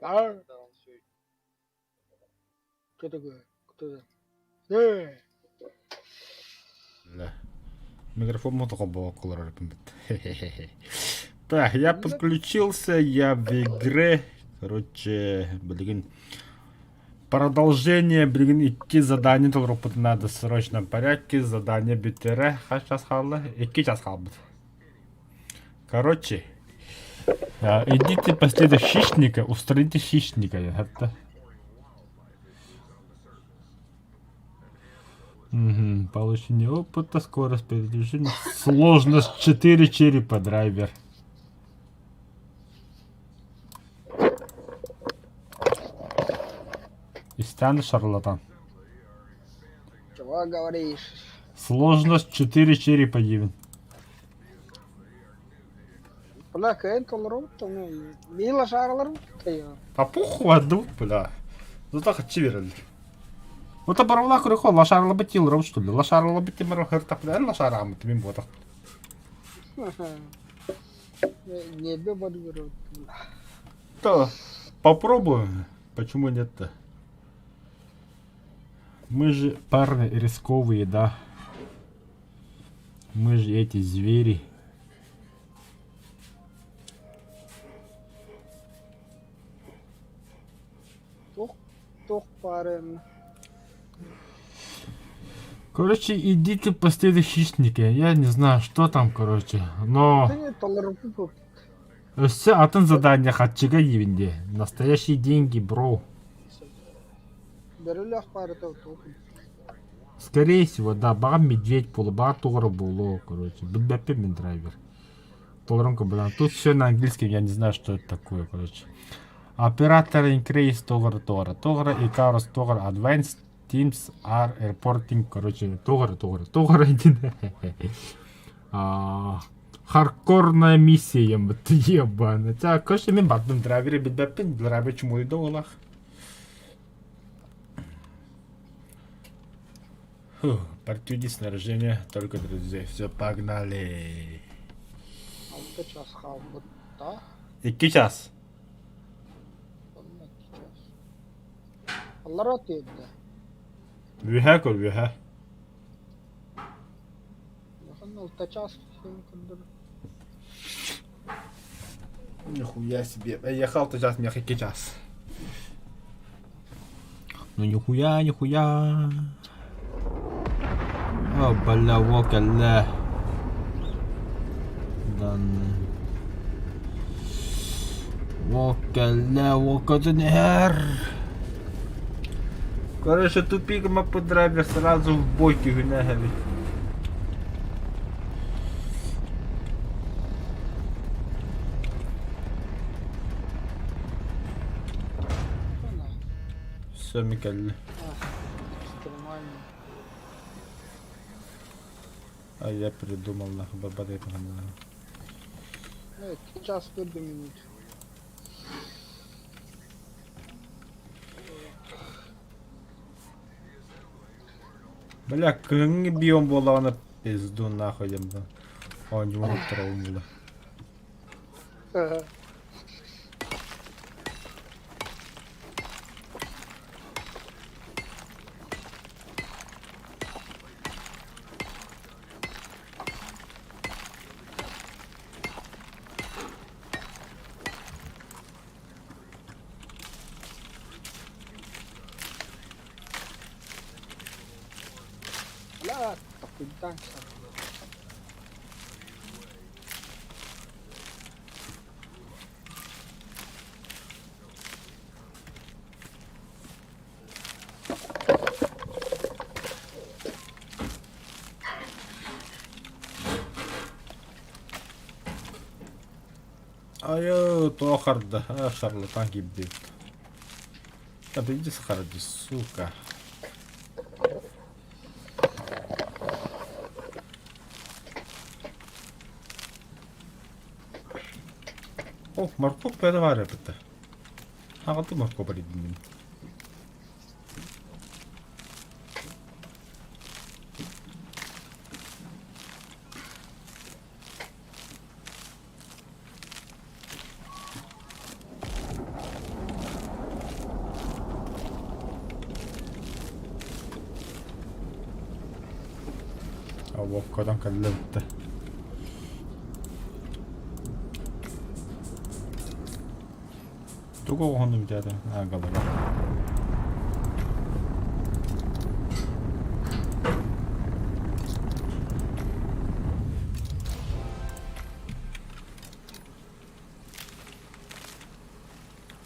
А? Что такое? Кто это? Да. Микрофон мотока был около. Так, я подключился, я в игре. Короче, блин. Продолжение, блин, идти задание толропот надо в срочном порядке. Задание битере. Сейчас халла. 2 час халбит. Короче, идите последуйте хищника, устраните хищника. Это... Угу. Получение опыта, скорость передвижения, сложность 4 черепа, драйвер. И стану шарлатан. Чего говоришь? Сложность 4 черепа, Евин. Бля, кайын толырым, мила шараларым, тайы. А похуй отду, бля. Ну так отчеверили. Вот оборвала крыхо, лошарла бы тилром, что ли? Лошарла бы тимером хертап, да, лошарам, ты мим ботах. Не бе подгород. Да, попробуем. Почему нет-то? Мы же парни рисковые, да. Мы же эти звери. Тох парен. Короче, идите по следу хищника. Я не знаю, что там, короче. Но... Ты толырым пуп. Все атын задание хатчига евинде. Настоящие деньги, бро. Берілі ақпараты тох. Скорее всего, да. Багам медведь полу, бага тугра було, короче. Бэппе мен драйвер. Толрымка, блин. Тут все на английском, я не знаю, что это такое, короче. Оператор Increase Тогра, Икарус Тогра, Advanced Teams are reporting, короче, Тогра, хардкорная миссия, вот ебаная. Так, короче, мен баттым драйвере битбеппин, драйвер чему и доолах. Партиди снаряжение, только друзей. Все, погнали. 6 час қалды, да? 2 час. Аллар атыйды. Вюха көр, вюха. Яхан 6 час сен кіндір. Нихуя себе. Ехал-то час, мне 2 час. Ну нихуя. О, бля, вокале. Вокале, короче, тупик мы подрабили сразу в бойке гнали. Все, Микале. Экстремально. А я придумал нахуй бабадай погнали. 2 час 4 минут. Бля, кыңы биом болағына пизду нахуй дем да. Он не может травм было. Бля, такой танк. Айо, тохарда, шарлатан гибдит. Да иди сахарди, сука. О, морковь педаваря бітті. Ағалды морковь бар едім мен. Авокадон кәлләбітті. Туго оғанды бітеді. Ағалыға.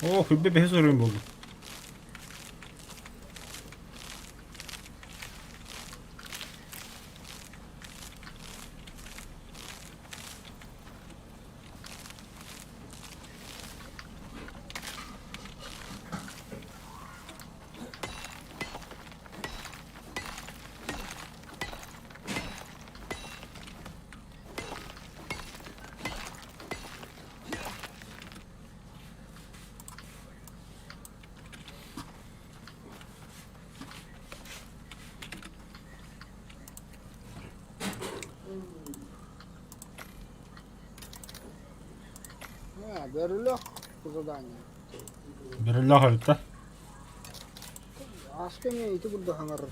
О, хүббе бәхес өрен болды. Берулек по заданию. Бірілі ғалытта. Аскы мен ити burada хаңар.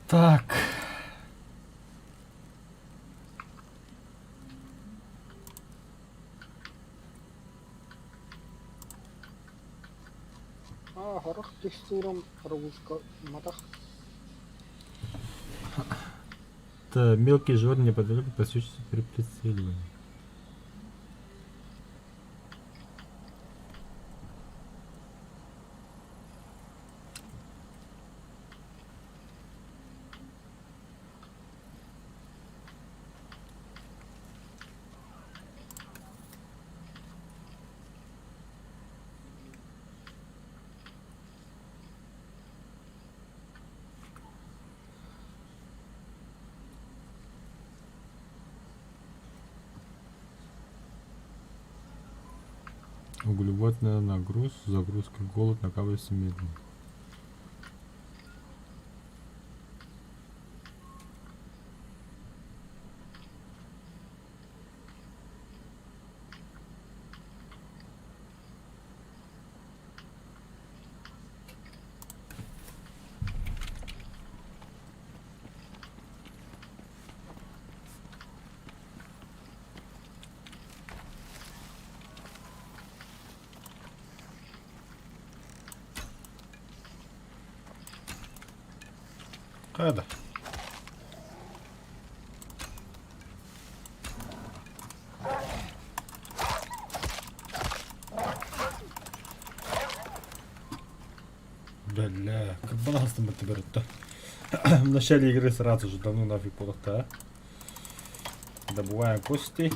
Так. Хорох текстурам русска матах. Это мелкие животные неподалеку просвечиваются при прицеливании. Углеводная нагрузка, загрузка, голод накапливается медленно. Қайда? Бля, как баланс-то это берет-то? В начале игры сразу же давно нафиг куда-то, а? Добываем кости.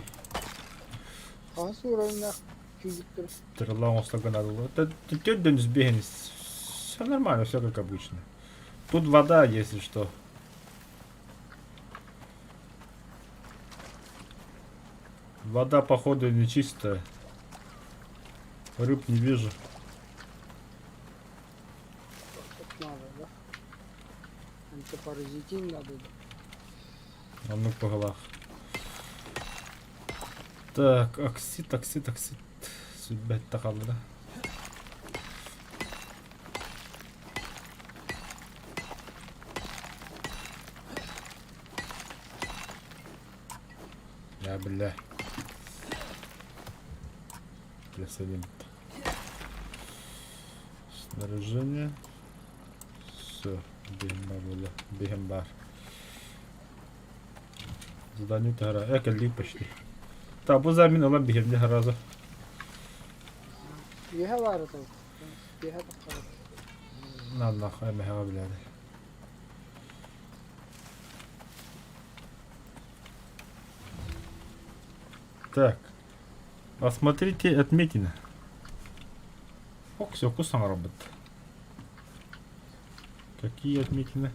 Хас уровнях физиктер. Стрела услуга надо. Это тётя не сбегнет. Все нормально, все как обычно. Тут вода, если что. Вода, походу, нечистая. Рыб не вижу. Так надо, да? Антипаразитин надо. А ну по головах. Так, оксид. Судьба тахал, да? Бля. Присадим. Снаряжение. Все. Бегем бар. Задание тара. Экали почти. Табу замин алам бегем раза. Еха var это. Еха так. Надо мега бляди. Так. Осмотрите отметины. Ох, все вкусно робот. Какие отметины?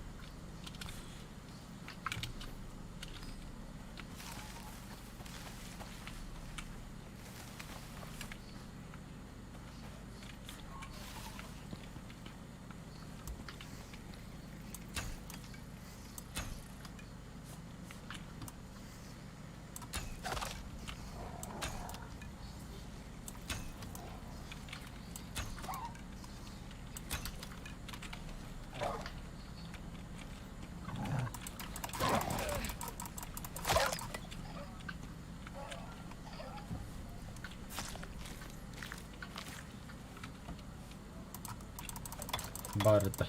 бар это.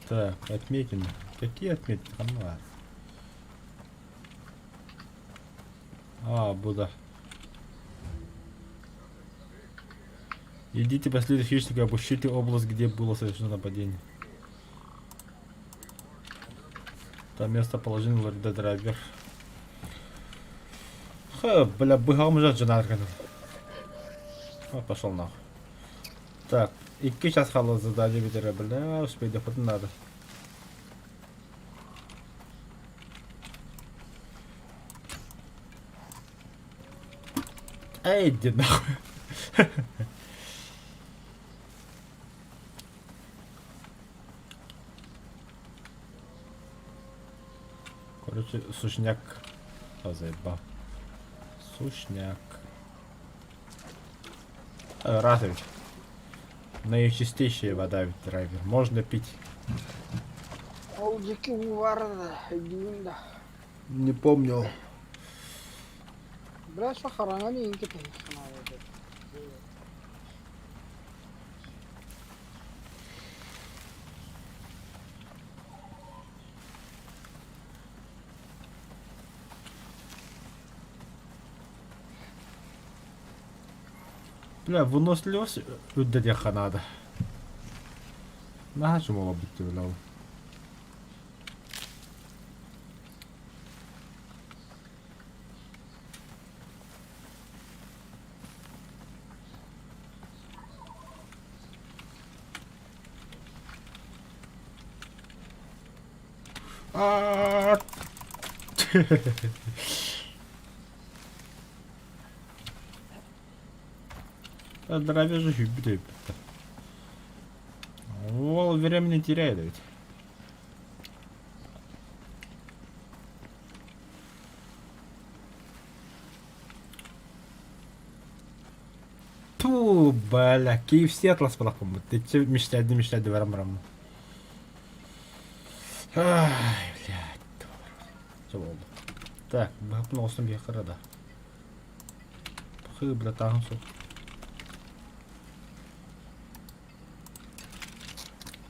Так, отметины. Какие отметки там var? А, Буда. Идите по следу хищника, обыщите область, где было совершено нападение. Там местоположение лорда Драйвер. Ха, бля, быгам уже Джанарган. Вот пошел нахуй. Так, 2 час қалды задание бітірі, бля, успейді құтын надо. Эй, иди нахуй. Короче, сушняк. А, заебал. Сушняк. Разович. Наичистейшая вода ведь драйвер. Можно пить. Олдики варда, дюнда. Не помню. Бля, что харангани инки тахишна ваде. Бля, выносливость үддәдеха надо. Наға жұмала бітті бля. Драйвер же любит. Ол времени теряет ведь. Ту, бля, KFC атлас балақпын. Тетче мечтайды барам. Ай, блядь. Что болды? Так, бұқпын осым бе қырады. Бұқы, бля, тағын соқ.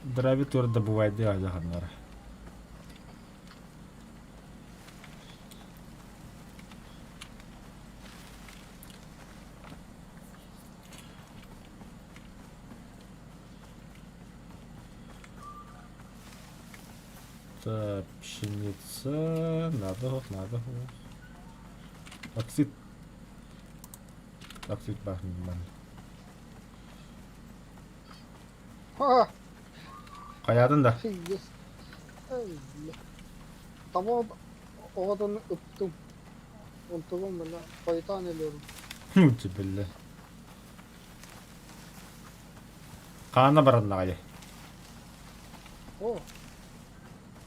Драйвер тоже добывает диагонара. Так, пшеница. Надо. Оксид. Оксид пахнет нормально. Ха, Қаядың да? фигес. Ай, бля. Tamam, oğadan öptüm. Unuttum bля, paytan eliyorum. Үтсі білі. Қағана барадың ағай. O.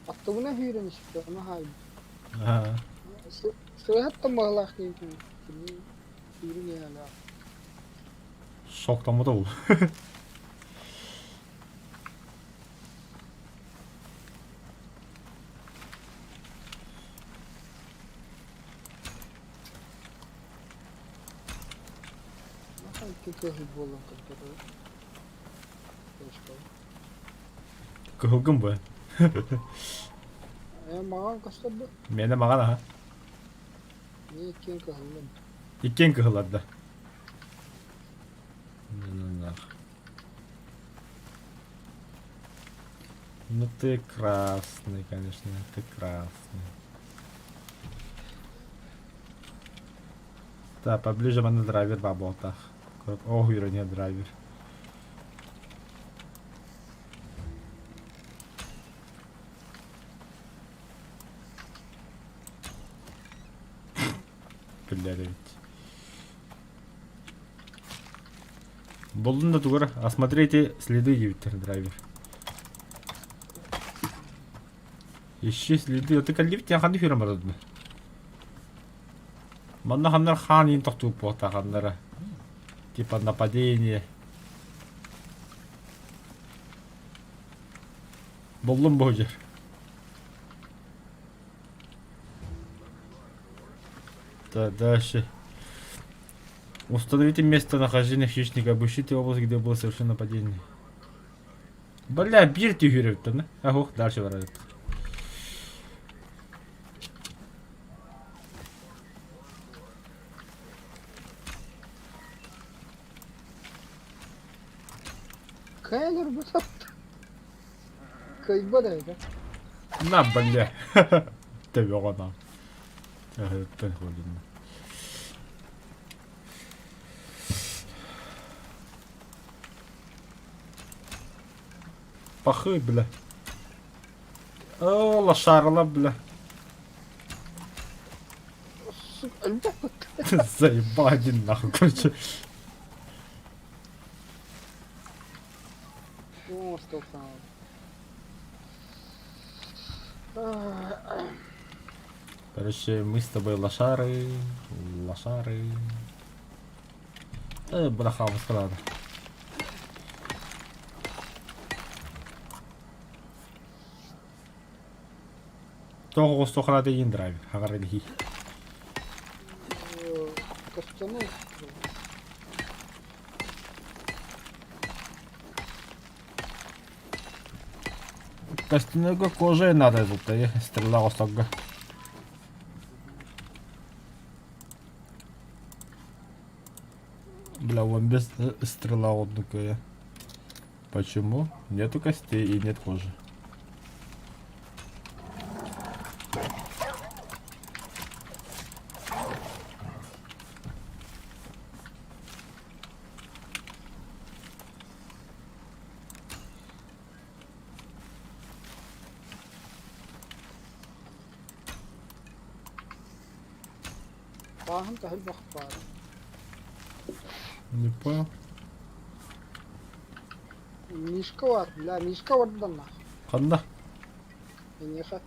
Attığına hüyren işte, ona haydi. Ага. Sıhhatta bağlak değil ki. Hüyren ya la. Шоқтамы да ол. Какой футболом который. Кығылғым бі. Mağan kaçtırdı. Мені маған аға. Ne iken kahıldım. Иккен кығылады. Ну ты красный, конечно, ты красный. Да, поближе на драйвер в болтах. О, не драйвер. Блядь. Болдун да тугар. Осмотрите следы, Юпитер драйвер. Ищи следы. Ты калиф тебя ханды фирма родны. Манна хандар хан ин тохту пота хандара. Типа нападение. Болдун божер. Да, дальше. Установите местонахождение хищника, обыщите область, где было совершено нападение. Бля, бир тюгеревті, не? Ого, дальше варает. Кайлер бутап. Кайба да это. На, бля. Тебе ғана. Пен ходим. Пахы, бля. О, лошарла, бля. Сука, альбом. Заебал один нахуй, короче. О, столкнул. Короче, мы с тобой лошары. Лошары. Браха, маскрада. Того стохрады ин драйв. Хагарди. Костяной. Костяного кожи надо тут, стрелял стога. Бля, вон без стрела вот такая. Почему? Нету костей и нет кожи. Пахан тахил бахпар. Не понял. Мишка var. La Мишка var da na. Ханда. Ne xat.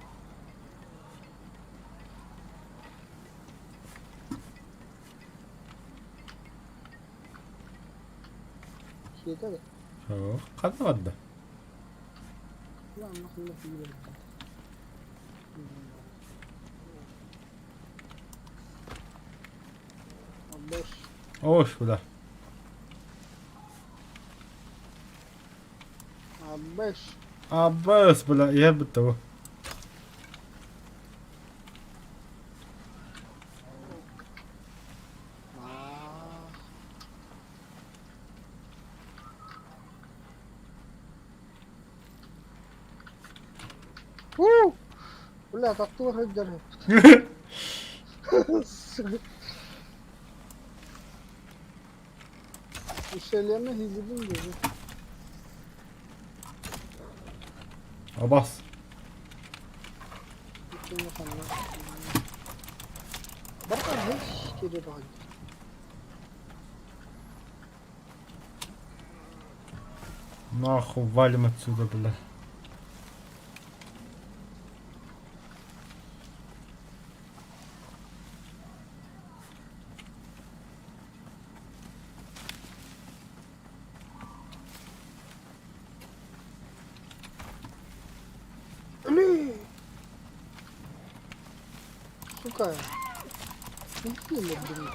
Şeyde de. О, ханда вадда. La nakında fiil. Boş. Ош, бля. Beş. Аббас, бля, я бы того. Бля, так тоже держит. Şeylerine hizibim dedi. Аббас. Bütün insanlar. Bakın hiç geri bağlı. Нахуй валим отсюда, бля. Ölü! Сука. Не сильно блин.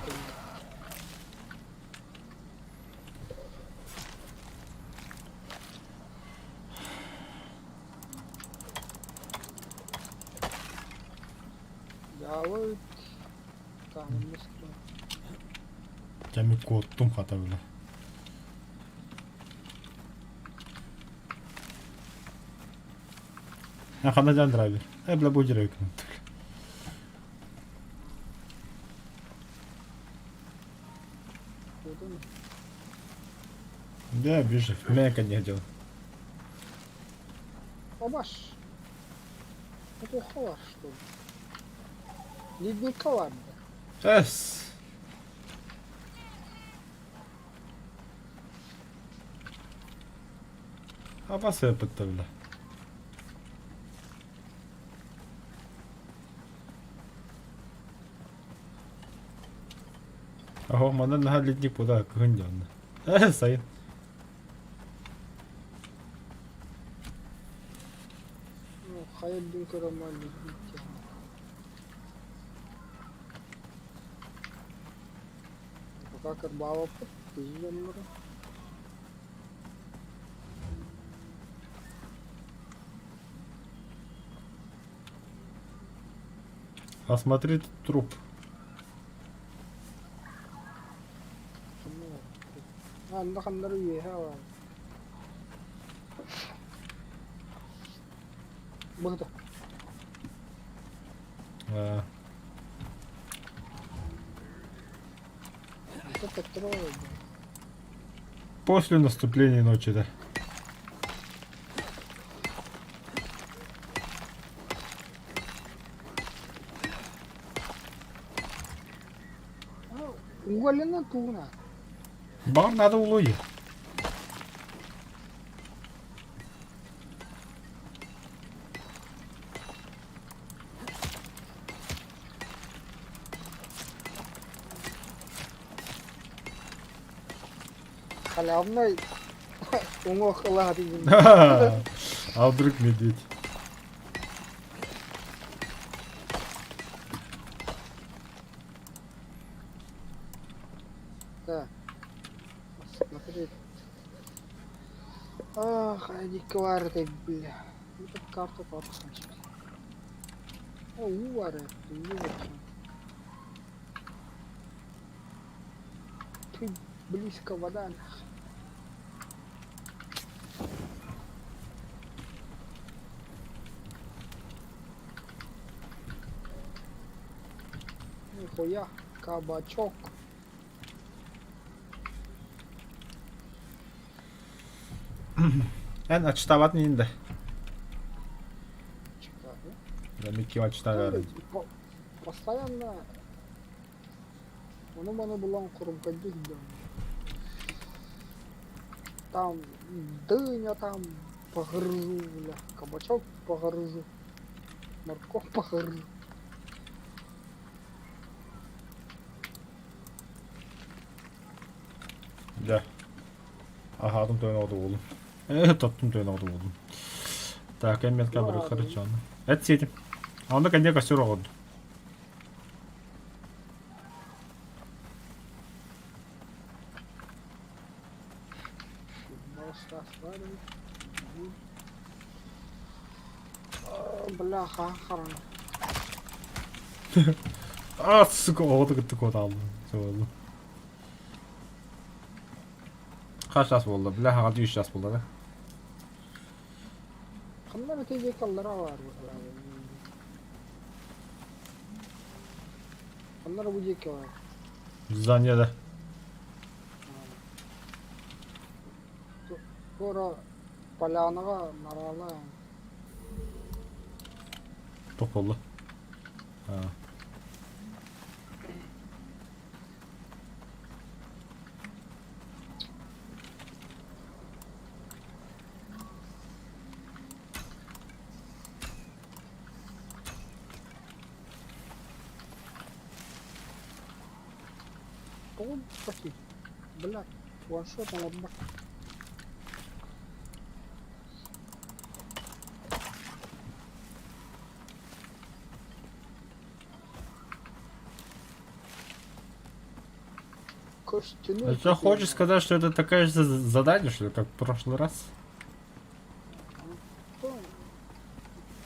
Я вот там мысли. Кәми коттум хата, бля. Я хана жан драйвер. Бля, будь рейк. Да, бежи. Меня не делал. Бабаш. Это хавар, что ли? Ледника ладно. Эс. Аббас я подставля. Ого, мана на ледник пуда, кхындён. Сайын. Ну, хайдин караман ледник. Как Арбава подпизжен. Осмотреть труп. Anda kanları üye ha. Burada. А, Это трое. После наступления ночи, да. Уголена туна. Бам надо уловить. Халявный. Унго халадин. А вдруг медведь? Да. Смотри. Ах, они кварты, бля. Это карта посмотри. О, увары, ты близко вода. Нихуя, кабачок. En açıtavat neyinde? Чекай. Demek ki açıtavat. Постоянно. Оно мене було крумкадик, да. Там дыня там погрызу, бля. Кабачок погрызу. Морковь погрызу. Да. Ага, adam da oynadı oğlum. Tattım da oynadı oğlum. Так, я метка беру, хорошо. Это сетим. А он наконец костер огонь. Бляха, харам. А, сука, оғыды күтті код алды. Söyle. Kaç жас болды? Бля, 3 жас болды, да? Қандай нәтиже қалдыра бар. Қандай bu жеке бар. Зданиеде. Sonra полянаға наралы. Топ болды. Ha. Он похит. Блядь, ваншотом отбак. Костяной. А что, хочешь сказать, что это такая же задание, что ли, как в прошлый раз?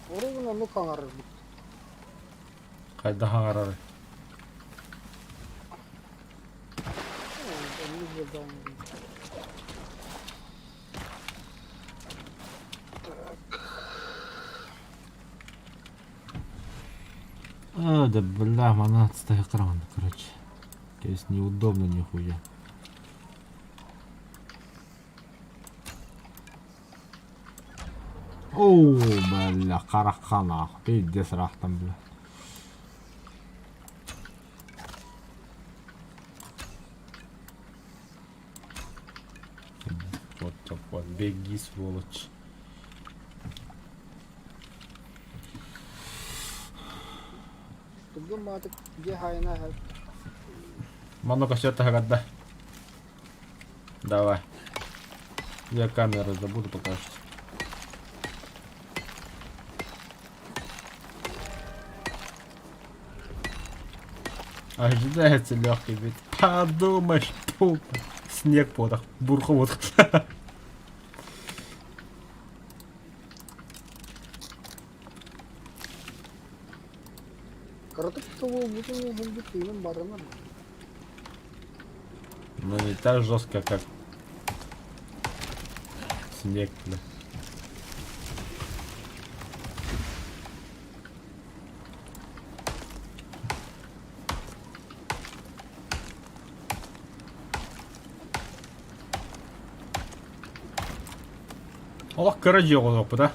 Ровно, ну как Қайда қарары. А, да бля, монатый экран, короче. То есть неудобно нихуя. Оу, бля, қараққана. Пиздец рахтам, бля. Вот такой, беги, сволочь. Бүгін матық где хайна хәл. Много все это года. Давай. Я камеру забуду пока что. Ожидается легкий ведь. Подумаешь, пу. Снег подох, бурховод. Кратык того бутылки генди фильм барана. Но не так жестко, как снег, бля. Ох, карадио опыт, да?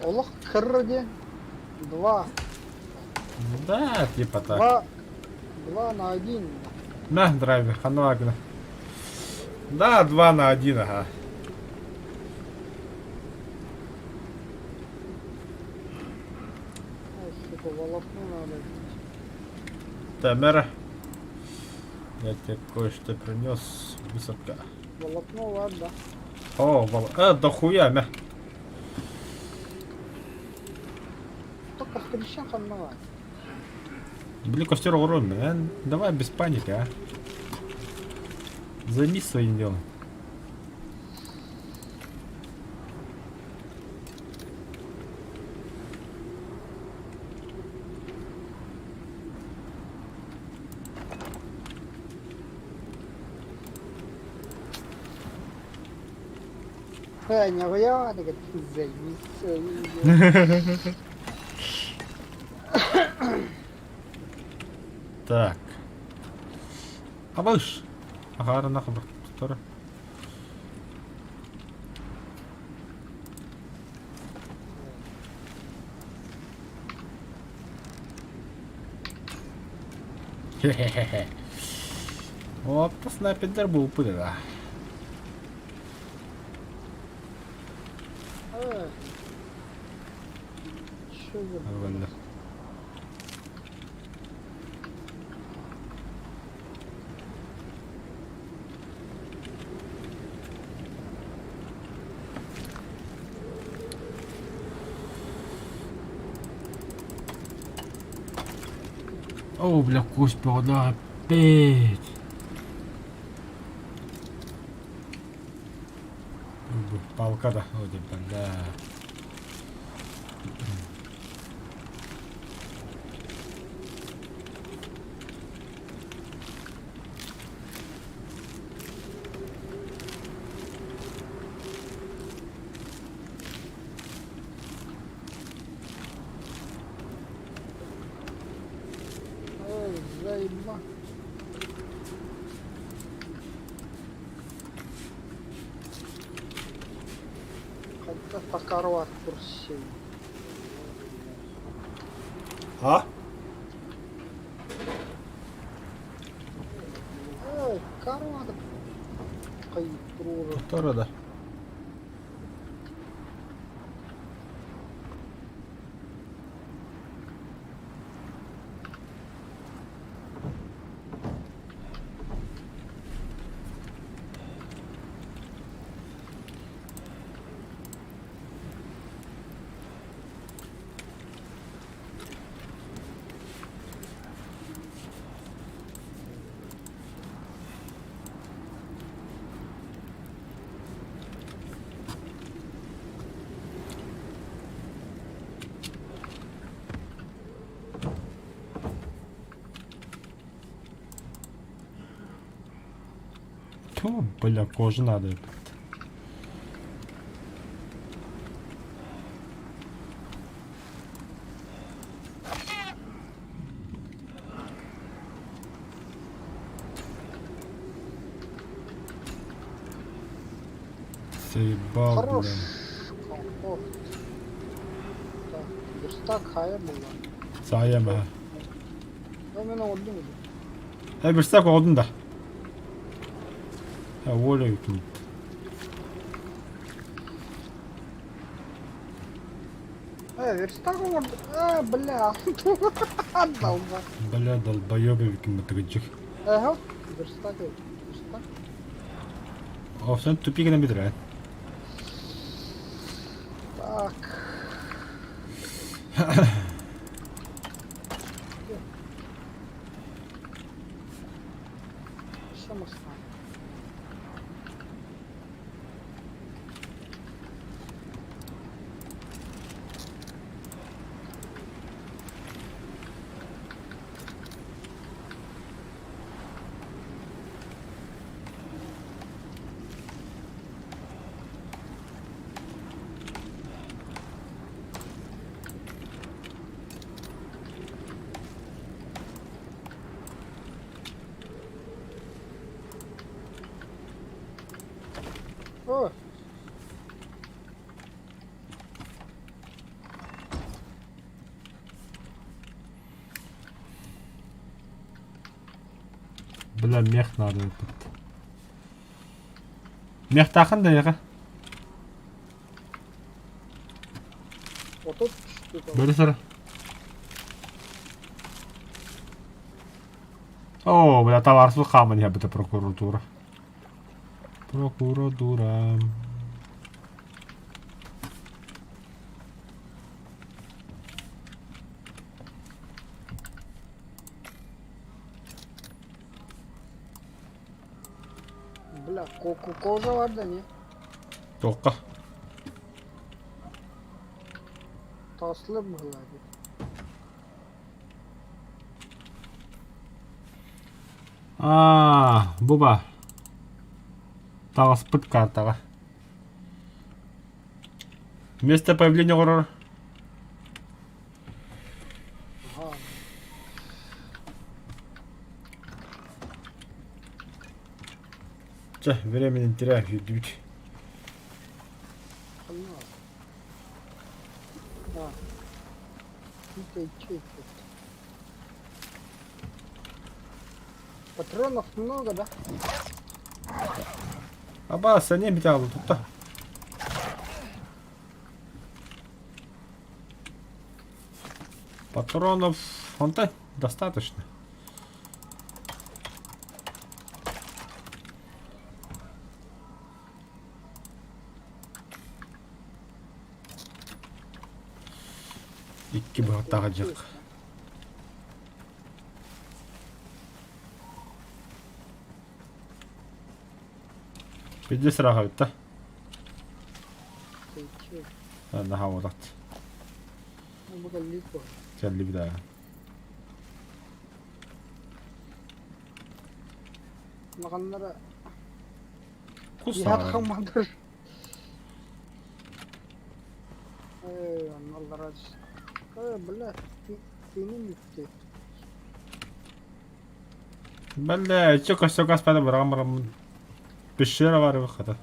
Олах кырде. Два. Да, типа так. Два на один. На, драйвер, хануагна. Да, 2 на 1, ага. Ой, сука, волокно надо. Тамера. Я тебе кое-что принес. Высотка. Волокно ладно. О, дохуя, мя. Только хреща ханнава. Блин, костер урон, давай без паники, а. Займись своим делом. Не я, так займись. Так. А выш. Ага, нахуй, который. Хе-хе-хе. Вот, снайпер был пыля. Что за... Нормально. О, бля, кость да, опять. Палка, да, вроде бы, да. Заебал. Хотя покорвать курсе. А? Корова. Кай пружа. Который, да. О, бля, кожа надо. Заебал, Хорош. бля. Комфорт. Так, верстак хая была. Саяма. Да, мен oldu mu? Bir stak oldun da. Ya öyle yüküm. Верстак oldu. Бля. Отдал, да. Бля, долбоёбы yüküm bitirecek. Ага, верстак. Верстак. О, sen тупик на бедре. Так. Що ми станемо? О, Бля, мех надо этот. Мех тақын да яға. отут түшті. Бөлі сұры. О, бля, товарсыз қамын я біті прокуратура. Прокуратура. Бля, кожа var da не? Тоққа. Таслы была. Буба. Тағыс пыт картаға. Место появления ғұрыр. Ага. Че, времени не теряю, юдуть. Понял. Да. Это чё это? Патронов много, да? Аббас, не битал тут. Патронов он-то достаточно. İki bırak takacak. Bir de sıra kaldı. Ты чё? Ben daha odat. Ну, буду легко. Geldi bir daha. Мағанлары Kusa. ятқамадыр. Алла разы. Бля, ты не микте. Бәлі, чөкас пәді бұрағым. Бішері бар өққады.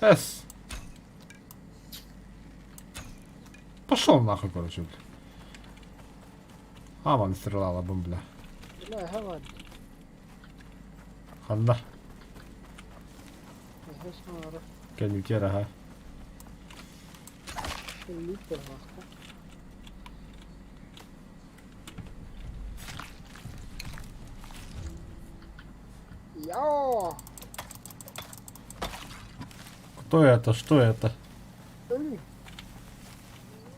Эс. Пошел нахуй, короче. Аман стреляла бомбля. Бля, гавад. Ханда. Гесмара. Кәнютер, ага. Липер вахта. Яо! Кто это? Что это? Ölü.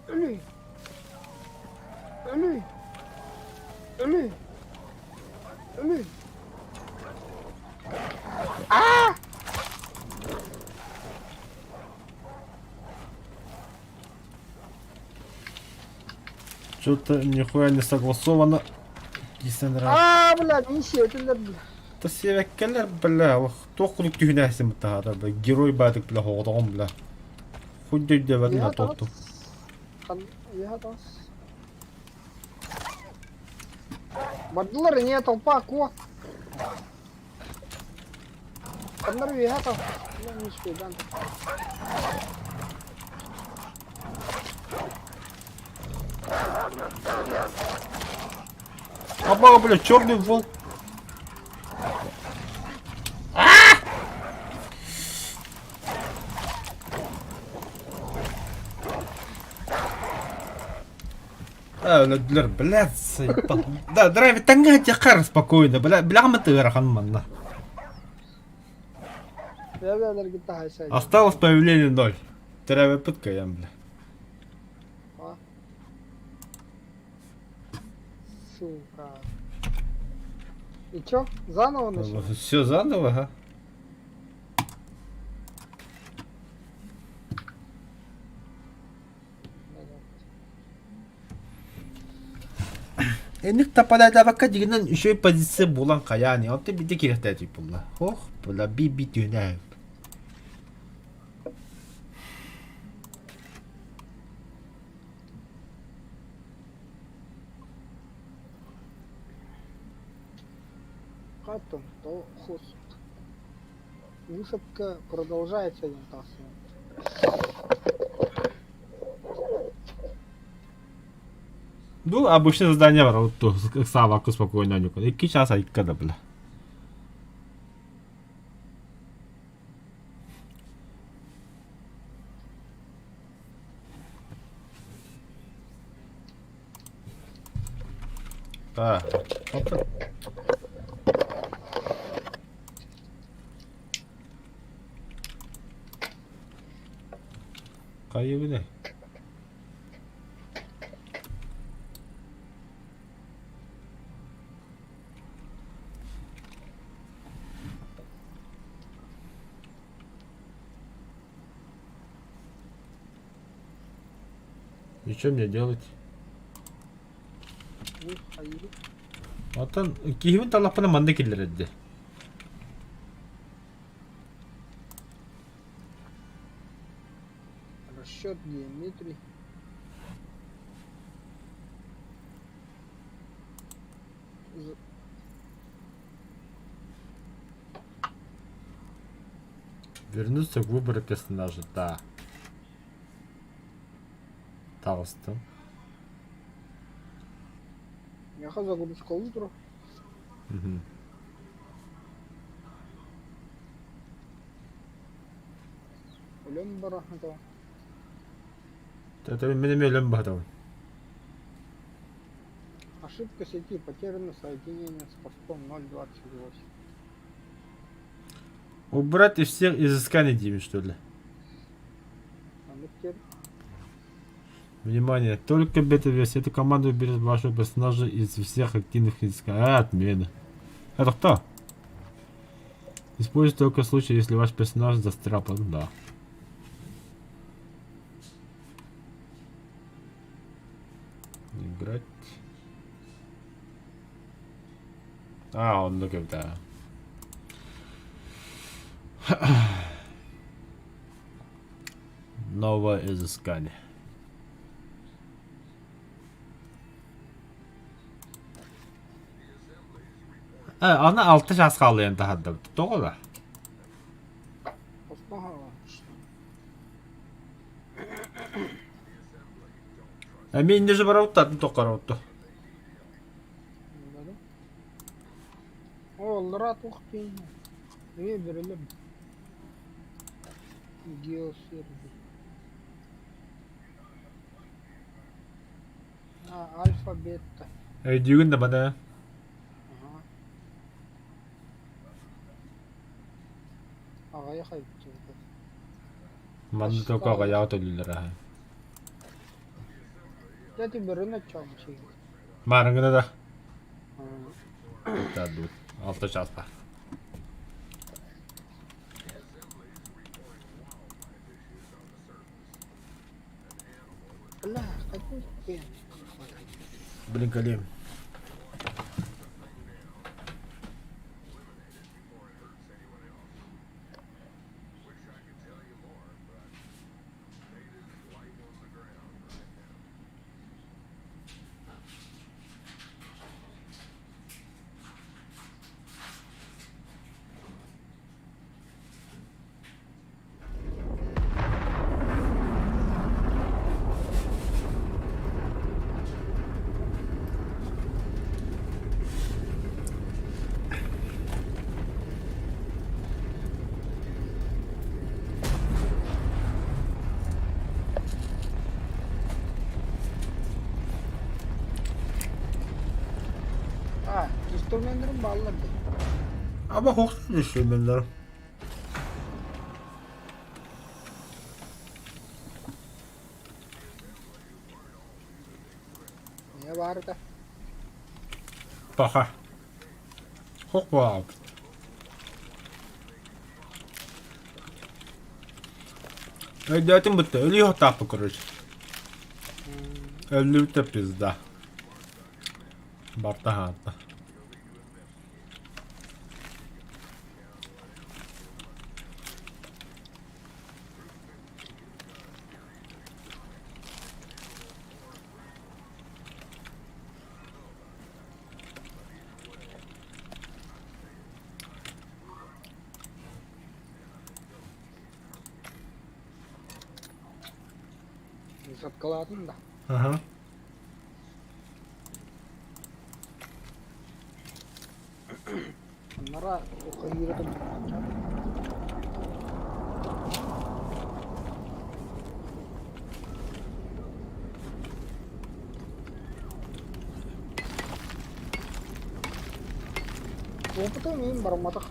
Ölü. Ölü. Ölü. Ölü. Aa! Что-то нихуя не согласовано. Если нравится. Aa, bля, не сетилер, bля. Та севеккелер, бля, тоқлук түйнәсім тағада, бля, герой бәдік, бля, хоғдағым, бля. Хуйдей дебәдін, бля, тоқту. Я тас. Бадылар не толпа, ко. Кандар я тас. Ну, не спедан. Аба, бля, черный волк. блядь, заебал. Да, драйвит танга тихо, спокойно, бля, ты раханман. Бля, haysa. Осталось появление 0. Драйвит пытка, я, бля. А? Сука. И чё? Заново начал? Все заново, ага. Эник тапада бака дигенен еще и позиция булан каяни. Он ты биде кирехте тип була. Ох, була би тюнэ. Хатом, то хост. Высадка продолжается ориентация. Ну, обычное задание var. Вот то, сава спокойно никуда. 2 часа иккада, бля. Да. Кайыбыны. И что мне делать? Hayır. Atan kihimin talapana manda killer eddi. Расчет геометрии. Вернуться к выбору персонажа, да. Талстым. Яха загрузка утро. Угу. Ölüm barahmata. Это менеме өлім бадау. Ошибка сети. Потеряно соединение с постом 0.28. Убрать из всех изысканий Диме, что ли? Внимание, только бета-версия. Эту команду уберет вашего персонажа из всех активных изысканий. Отмена. Это кто? Используйте только в случае, если ваш персонаж застрял. Да. Играть. Он ну когда. Новое изыскание. Ана 6 жас қалды енді хадда. Тоғыла. Мен не же бар ауттадым тоқар аутты. Олар атуқ дейін. Бірілім. Геосервис. Альфа, бета. Дүйгін де бада. Ағая қайып. Манды тоқа ағая отылылар аға. Дәті бірін атчауым шейін. Марыңғыны да. Да, дуд. 6 час бар. Бля, какой пен. Блин, колем. instrumenlerin bağlıdır. Ama hoş instrumentler. Niye var da? Baka. Hoş var. Ehliyetім бітті, өлі тапы, короче. Өлі пизда. Бартахатта. Satkaladın da. Aha. Bunlara o kayırdım. Опыта имеем барматах.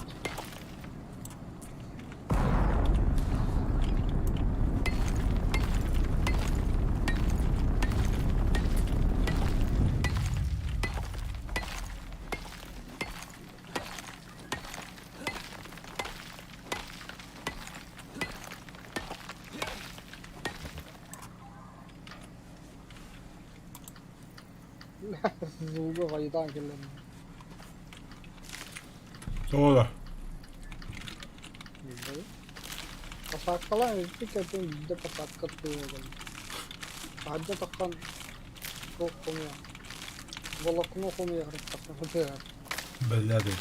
Звука кайдан келген. Doğru. Pasakkalan özgü kötü bizde pasakka tutuyor. Sadece takan çok konuyor. Volakını konuyor. Takıyor. Belli değil.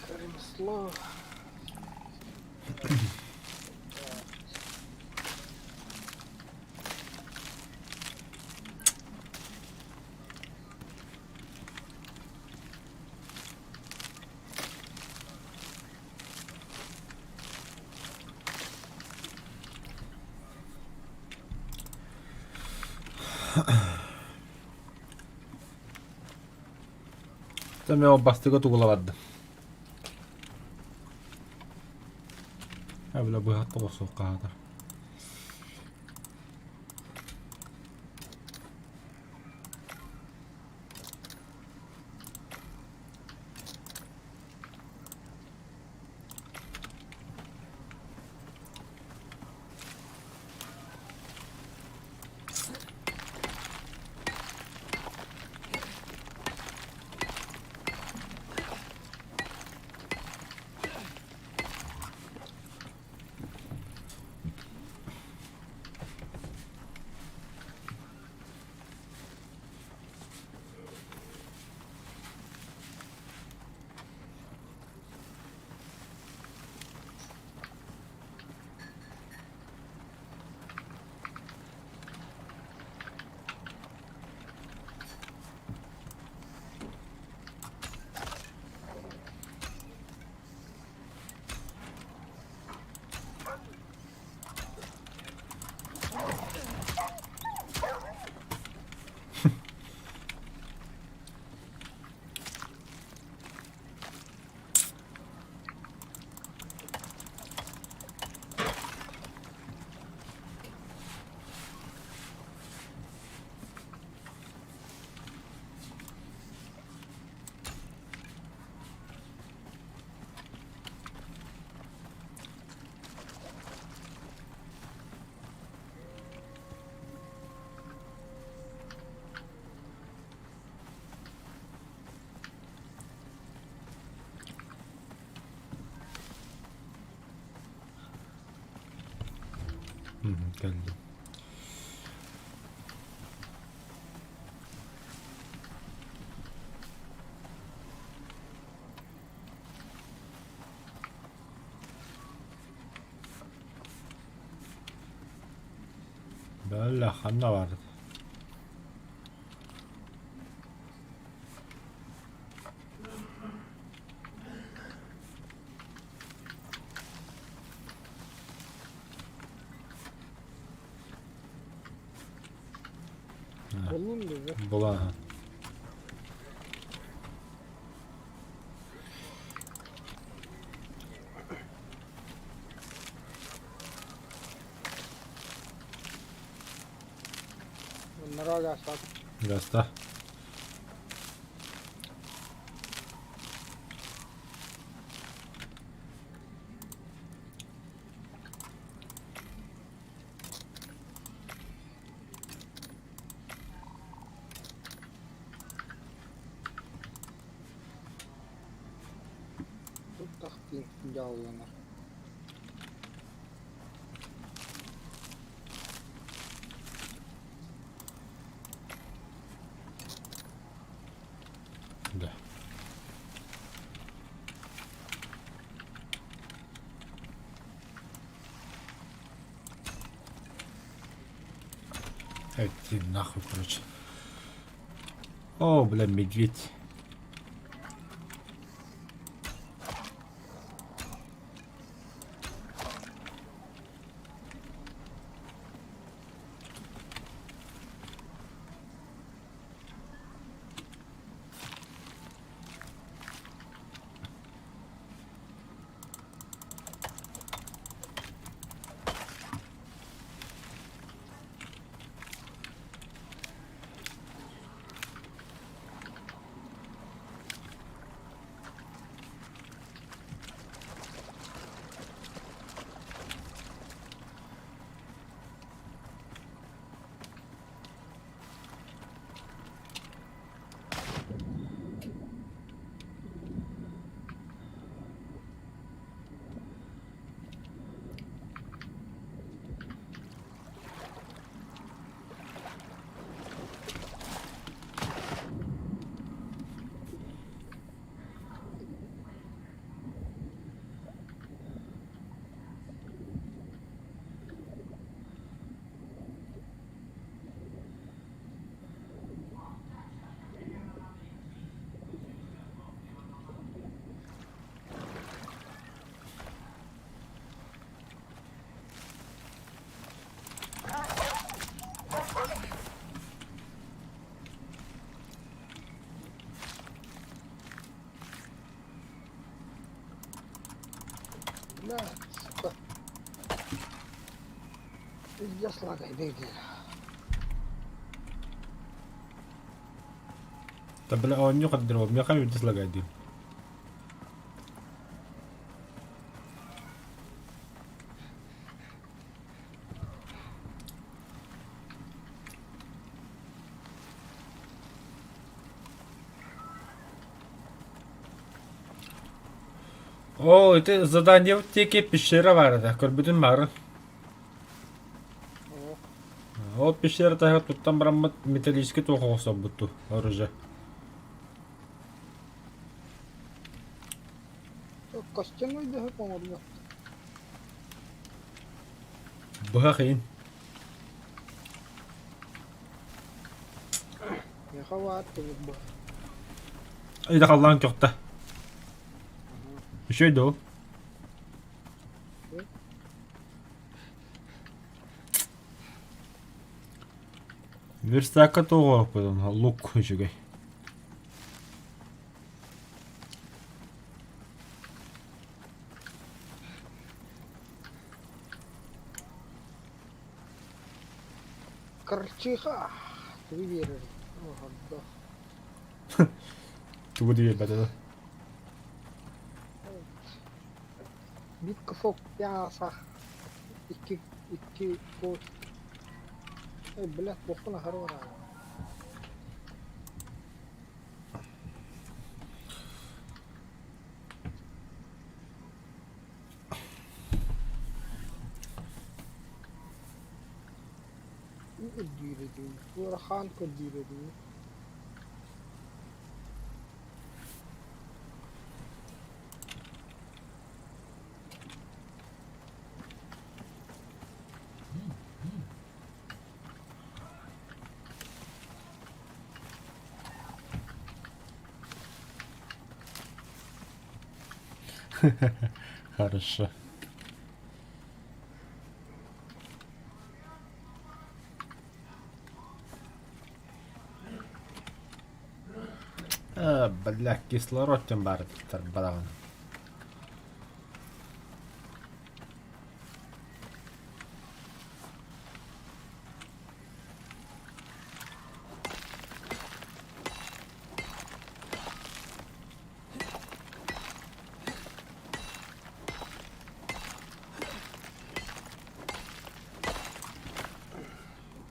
Karim slow. Tämä on pastigo tulevat. Ei vielä voi ihan tuossa kaata. Geldim. Böyle hanna vardı. Bulun dedi. Була, ага. Bunlara gelsin. Гаста. Тут тахтин ялланар. Да. Иди нахуй, короче. О, бля, медведь. Да, сука. Пиздец лагай, иди. طب لا هو نيو قد دروب ميا خايف تسلا قاعدين О, это задание в теке пещера vardı. Көрбүтүн баары. О, О, пещера тага туттан бараммат металлический тоқоқ соббутту. Оружие. костяной да помогу. Бұға қиын. Я хават тут бы. Айда қаллан көқта. Еще иду. Верстака тоқоқ бұдан. Лук жүгей. Карчиха. Ты веришь? Ага, да. Тугу дие бәді. Битка фок пяса. Икки кот. Эй, блядь, плохо на хорора. Диреді. Вороханко диреді. Хорошо. Бля, кислород тем бар бараган.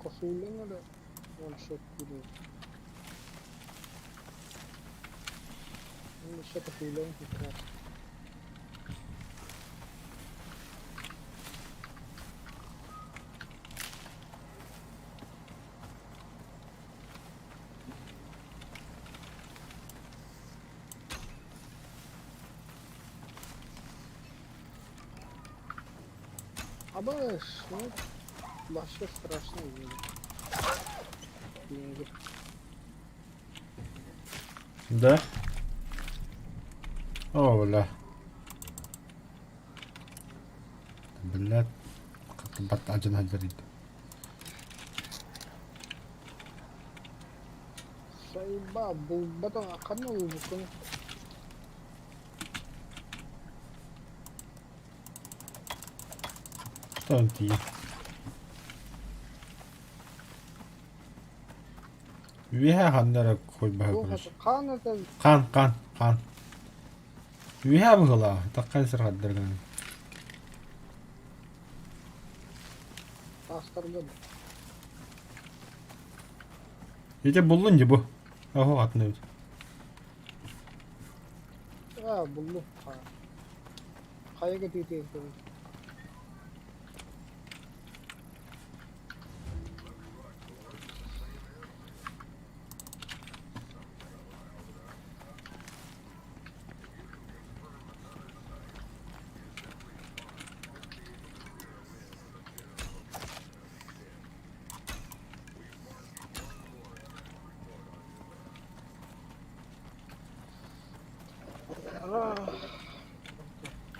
Косулина да ваншот курил. Ну, что косулин как раз. Абаш, ну, вообще страшно видно. Деньги. Да? О, бля. Блядь. Как-то батаджан хаджарит. Сайба, бұл батан ақырына ол бүкіні. Что он тие? Виха ханнара кой бага Бұл көрөш. қан это Қан. Виха мыгыла. Таккан сыр хаддарган. тастарды. Ете буллун же бу. Ахо хатны. Бұлды. Қайығы тетек.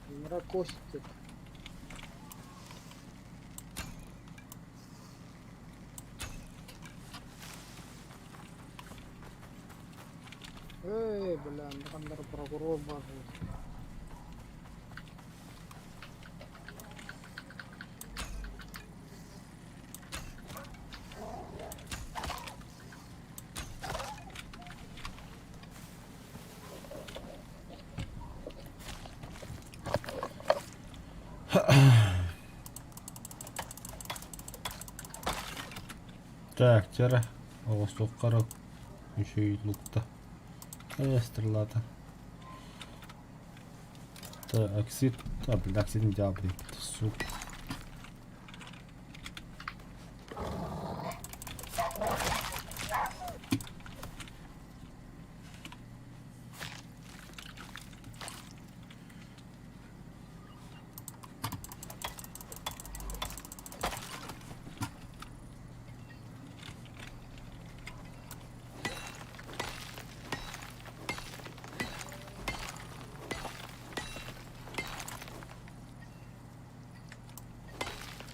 Мракосит. Бля, қандай прокурор бар. Так, тера. Оғыстық еще и лукта. Стрелата. Так, оксид. Блин, оксид не делал, блин. Сука.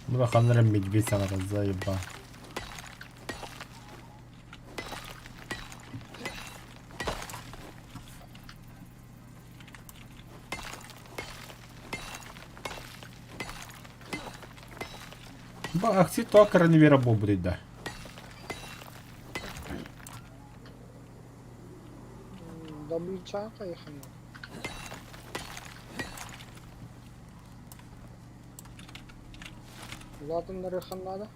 Ну, ханнара медведь она заеба. Акси токара не вера будет, да. Дабличака ехали. Латындар еханлады.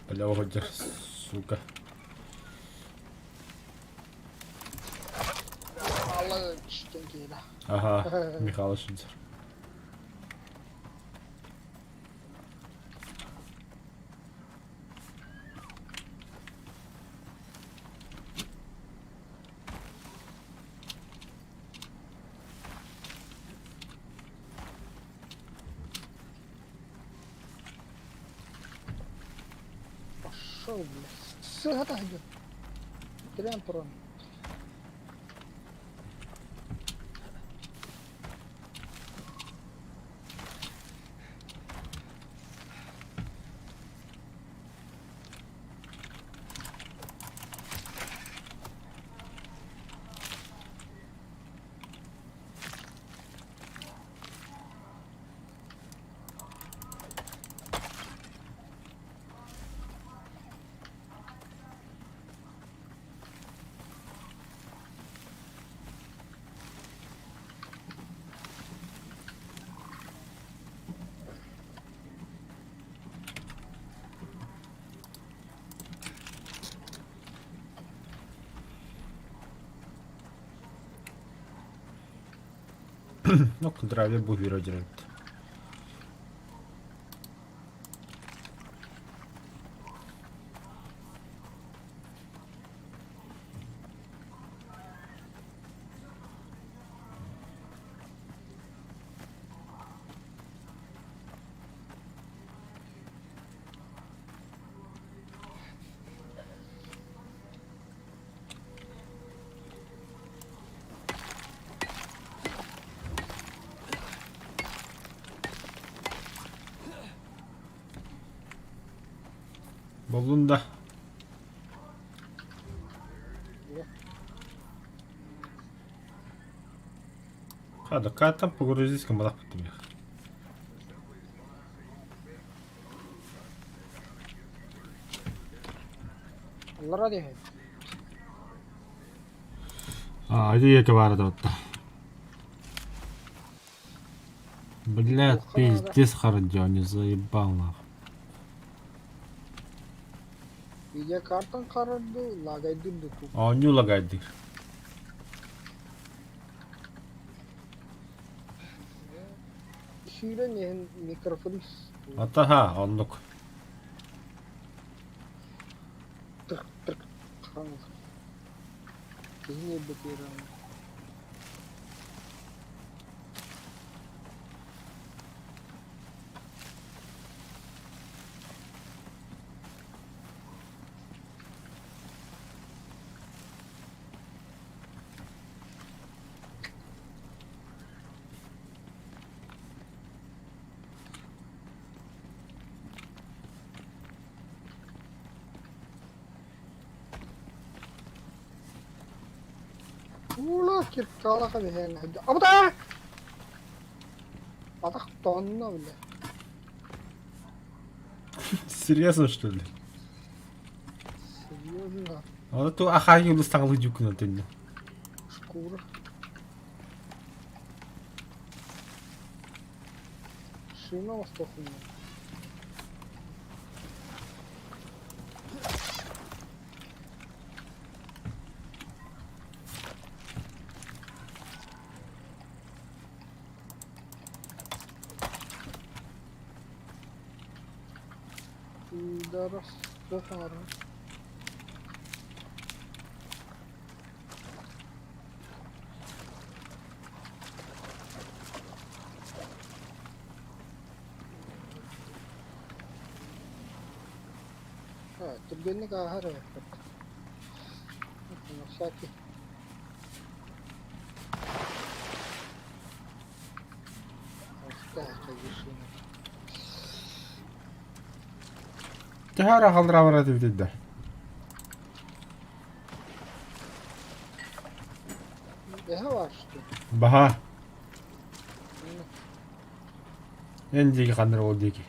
Бля, уходи, сука. Алла түшкен кейді. Ага, Михаил Шинцер. Пошел, блядь. Сыгата идет. Трем прон. No, драйвер bu hero direkt. Buldun da. Hadi катам погрузись камбалах потом. Allah radhi hai. А, иди я варда отта. Блядь, пиздец харджа, не заебал нахуй. Video karttan karardı, lagaydırdı tu. А, не лагайдыр. Şiire ne mikrofonu Ата ха, онлук. tık tık kanka. Yine bakıyorum. Ula kirkala ka bihen. Apa dah? Atak tonla bile. Серьезно, что ли? Серьезно. А вот ту ахаю лустан лыджуку на тенне. Шкура. Шина востохуна. Дарас дохара. Тургенник ахар яппат. Саки. Астака гишина. Тихара халдыра барады битеде. Daha var işte. Баха. Эндиги хандыр ол деги.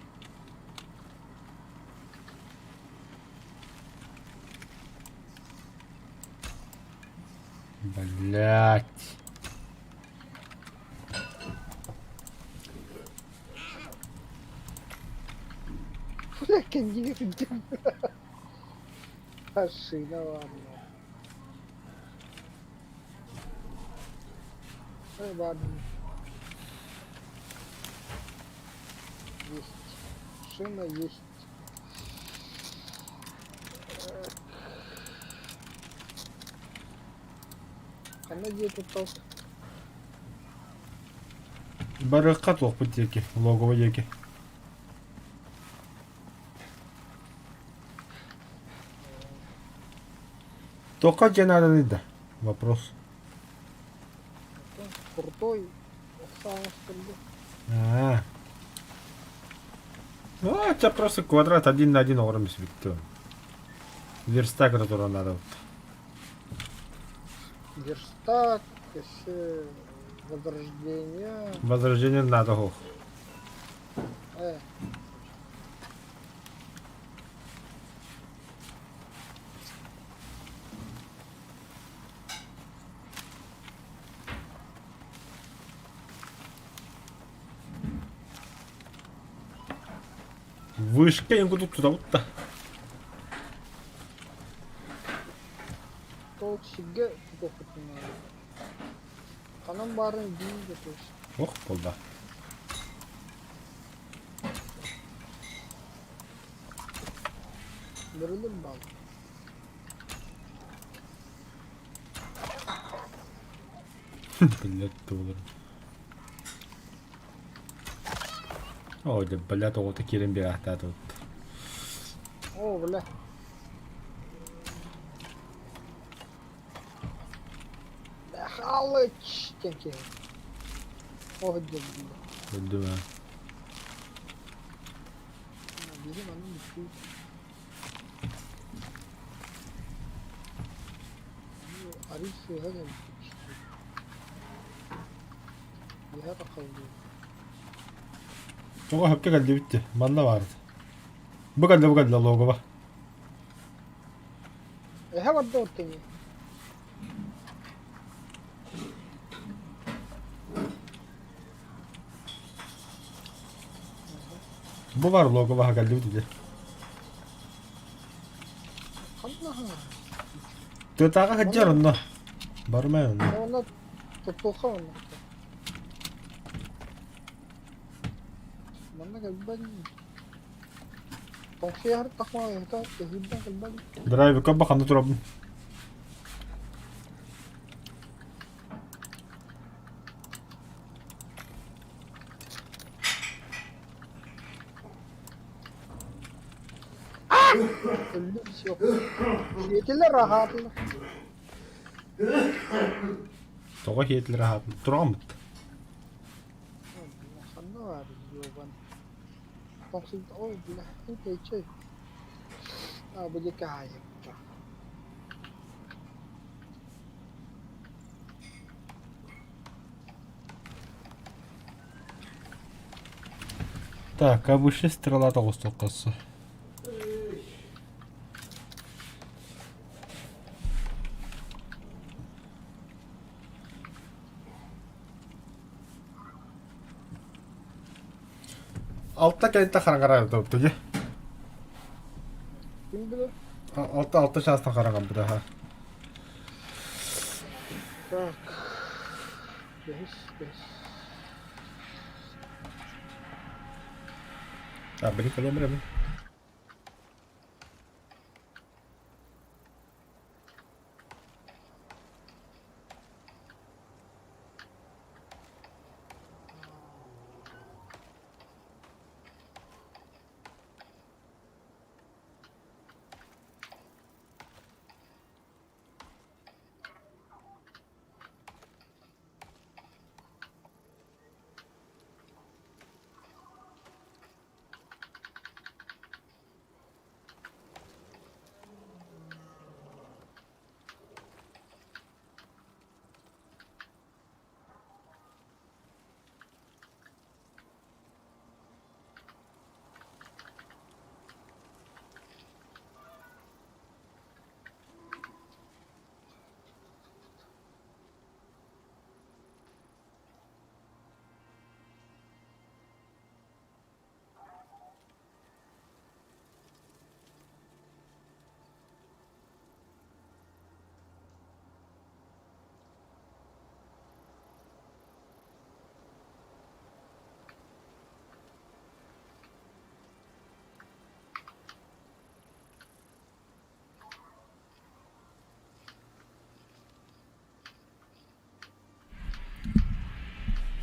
Блять. Kendini bildim. Her şeyine var ya. Ne var? Есть. Шина есть. Она где тут толк? Барыкат лох бутеки, логово еки. Только где надо да? Вопрос. Крутой. Самый скорбый. А. Ну, это просто квадрат 1 на 1 орамис битті. Верстак, который надо. Верстак, еще возрождение. Возрождение надо хох. Вышка им тут туда вот та. Толк şigge çok okutun abi. Kanın barın değil de koş. Oh buldu. Birilir mi balık? Блять, доллар. Ой, да блять, вот такие ребята тут. Oo bile. Dehalik. Kenki. O hıcı bile. Öldüm ha. Bizim anım bitti. Arif suya gelmiş işte. Bir her akıllı. Çok hakka geldi bitti. Manda vardı. Bu geldi logo bak. He var da ortaya. Bu var logo bak geldi bitti. Allah'a. Tutağa kaçar onda. Barmaya onda. Ya onlar tutulsa onlar. Mana kalban. Tongsi harus takma ya ta kehidupan kalban. Drive ka bak turab. Öldü bir şey yok. Yetiler rahatlı. Toga hiyetli rahat. Turam bit. Sana var yoban. Tongsi o bile. Hiç hiç. Bu je kaya. Так, обычно стрела того стокасы. Altta kayıtta karan tuttu. Kim bilir? Altta şanstan karan bu daha. Tak. Beş. Ha beni kalem mi?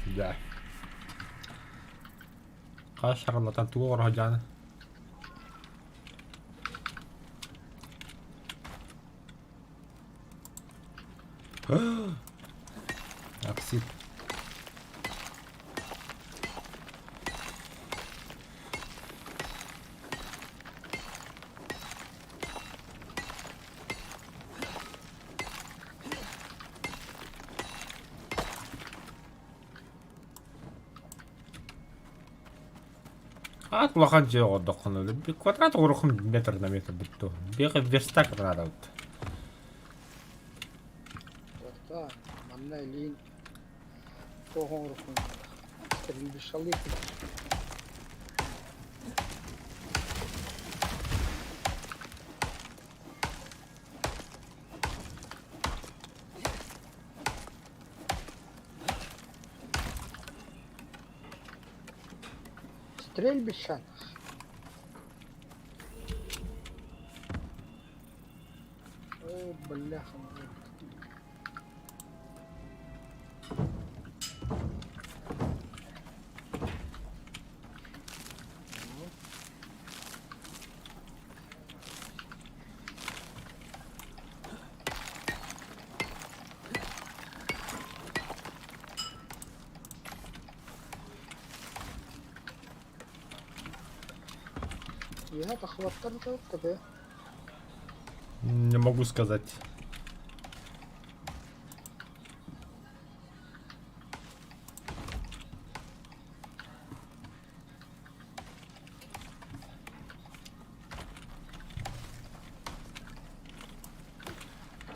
Güzel. Kaç şarlatan tuğu var hocam. Aksit. Атлахан же одохон л би квадрат 3 метр на метр битүү. Би верстак надад. Orta. Manna elin. Tohon rukun. Kerim bir şalı yapın. стрельбища. Ой, бляха. Я охватил тебе. Не могу сказать.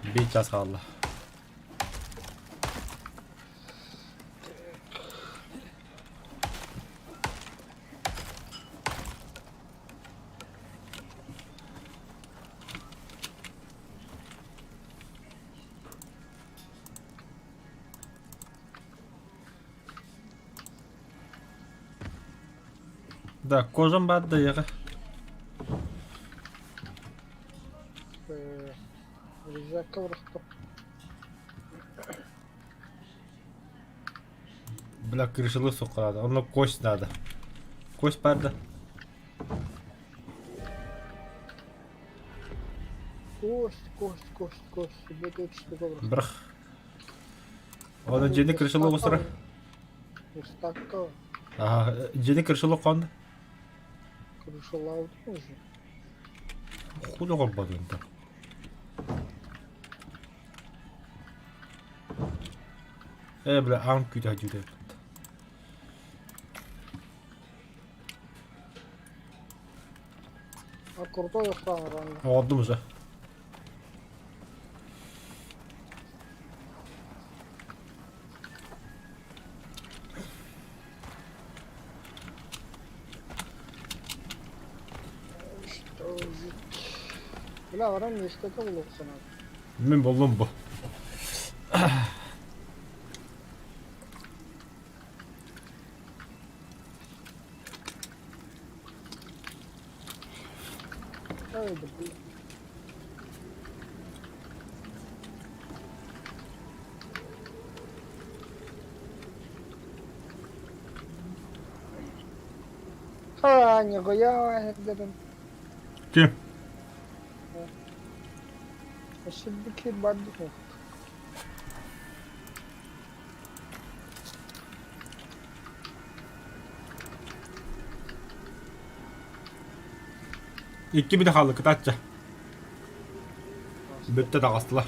Bir час kaldı. Да, кожан бар да яга. Рюкзакка врасту. Бля, крышелы соқырады. Оны кость надо. Кость бар да. Кость. Себе тут что добро. Бірақ. Оны жені крышелы осыра. Верстакка. Ага, жені крышелы қонды. Крышалауд уже. Хули қорбады енді. Бля, аң күйді әдейді. А крутой охрана рано. Oldu уже. Что же? Бля, варан не что-то улучшено. Мен болдum bu. Ай, да блин. Ха, нихуя, dedim. Kim? Şimdiki bandik mi? İki bir de kaldı kıtaçça. Bitti de kastılar.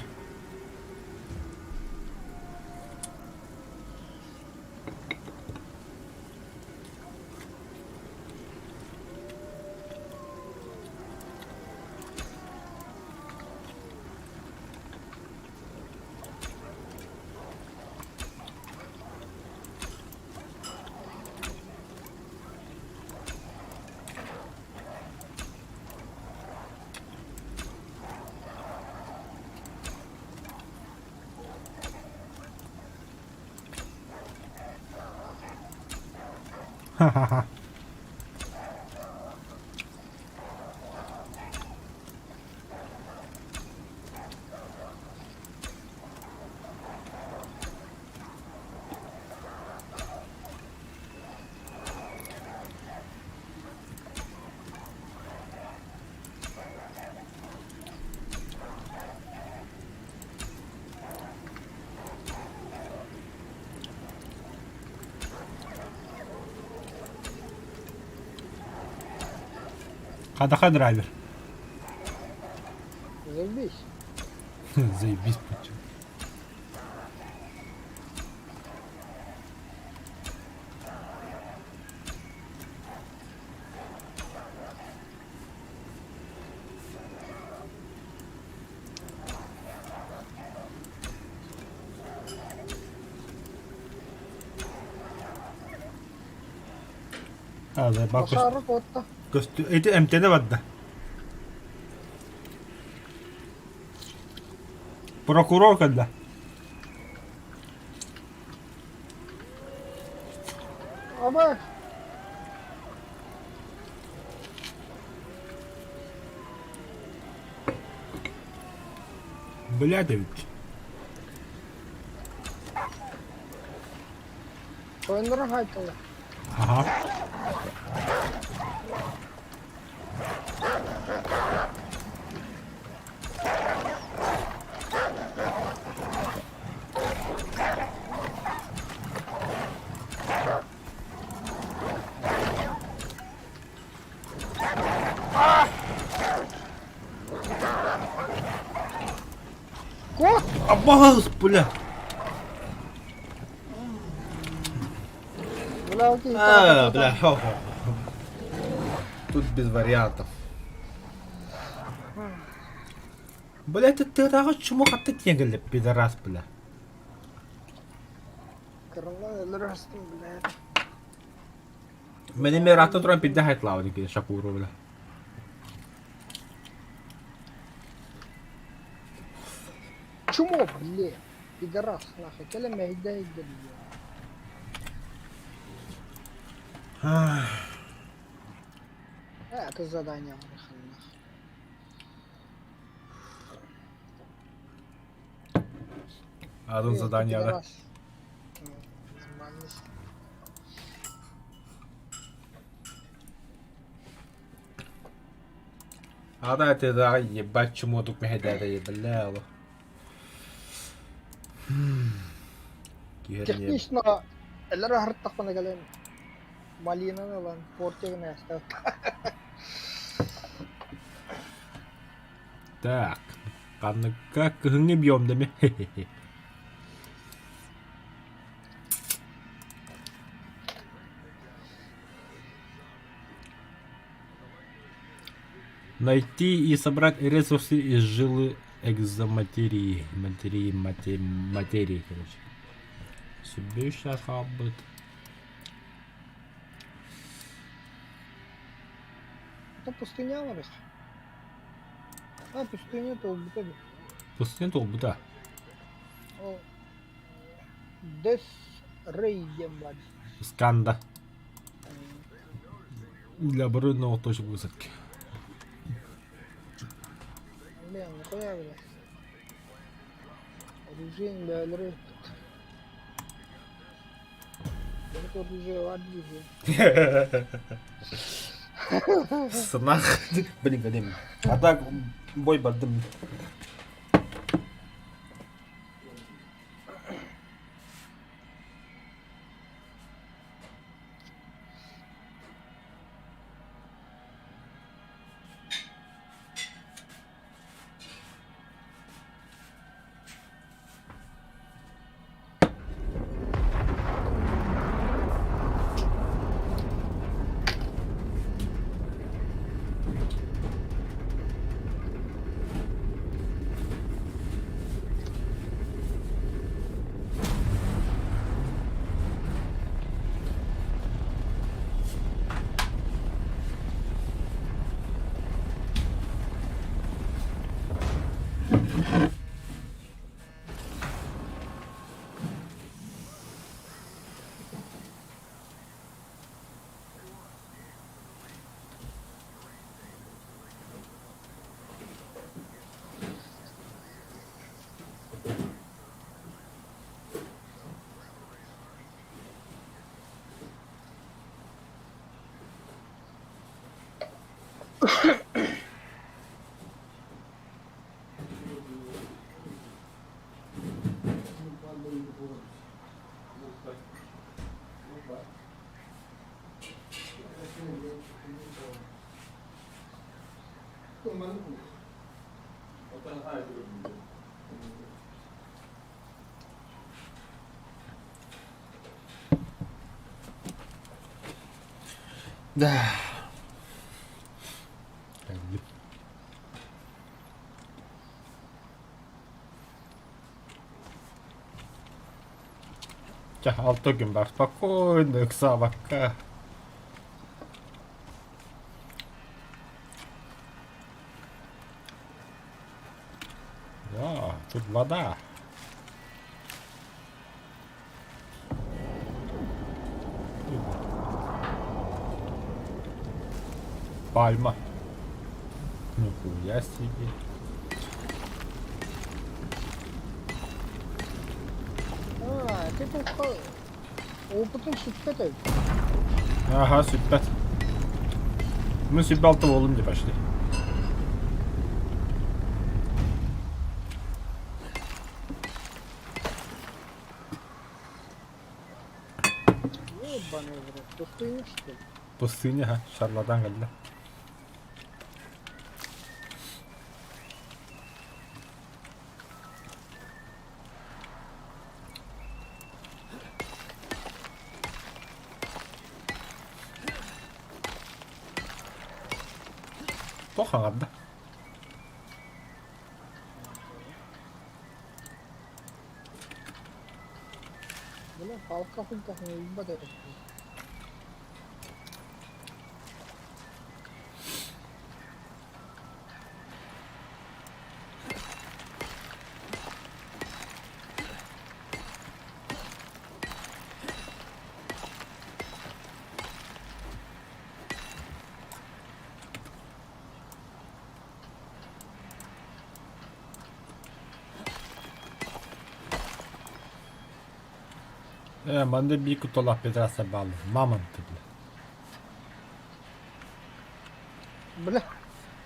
Хадаха драйвер. Заебись. Заебись, почему. هذا باكو Başarı kotta. كستو ايتي امتى بده بروكورور كده Ama Бля, Давид. Поенергайтили. Ага. Кот! Обалс, бля. Бля, окей. Бля, тут без вариантов. Бля, ты тағы чуму қатты теңгіліп, пидорас, бля. Кырылы өлірістің, бля. Мен ратта тұран пидде хайтлауы деке, шапуру, бля. Чумо, бля. Пидорас, нахуй. Келеме гиде, бля. Это задание выехало, нахуй. Адын задание, да. Пидорас. Нормально. Ада это да, ебать чему тут мехедада, бля, алло. Киерне. Технично, эллер хырттакпана келем. Малинаны лан, портегіне ястау. Так, каныкка кыһыңы бьем деме. Найти и собрать ресурсы из жилы экзоматерии. Материи, короче. Себе сейчас хаббит. Это пустыня var. Ha püstüne oldu tabi. Пустынет ол бұта. O Death Ray дем var. Сканда. Для оборудного точек высадки. Блин, нахуя, бля. Оружие, бля, лры. Только оружие var оружие. Сынақ. Блин, гадем. А так, бой бардым. Да. Jah, autokin бар спокойно, к собака. Да, тут вода. Пальма. Нихуя себе. Raketokka опытын сүтпет ай. Aha süper. Bunu süper altı olunca başlıyor. Ебаный в рот. Пустыня, что ли? Пустыня, ha. Şarladan geldi. Toxanada. Бля, палка фунтах не ебать. Bende bir kutu laf pedrasa bağlı. Mamın tıklı. Бля,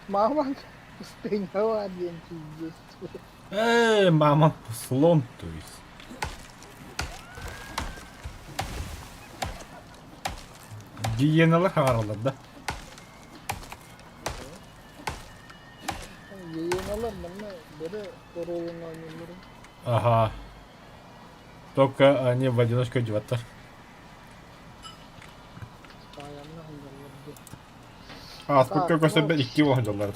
мама, пустыня один пиздец. Mamın slon tuyuz. Giyenalar haralarda. Yayınalar bana böyle korolun oynuyorlar. Ага. Только они в одиночку девятар. Ayağımla hanımlar. А, сколько коштует 2 $2.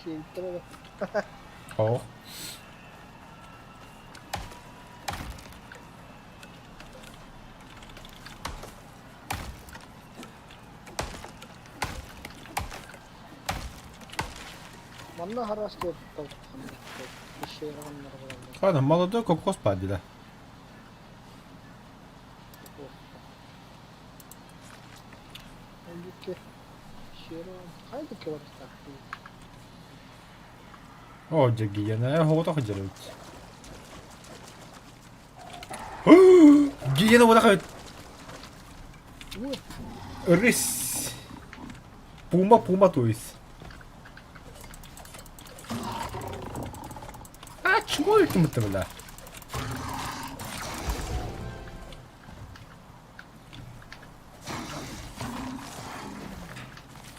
Şey ittirerek. Oh. Bana haraç diyor. Bir şey yaranlar var. Ладно, молодой кокос падила. Halbuki şey yaran. Halbuki var taktiği. О, гиена, хоото хожирч. Гиена вот такая. Bu Рис. Пума то есть. А, чего это мы-то, бля?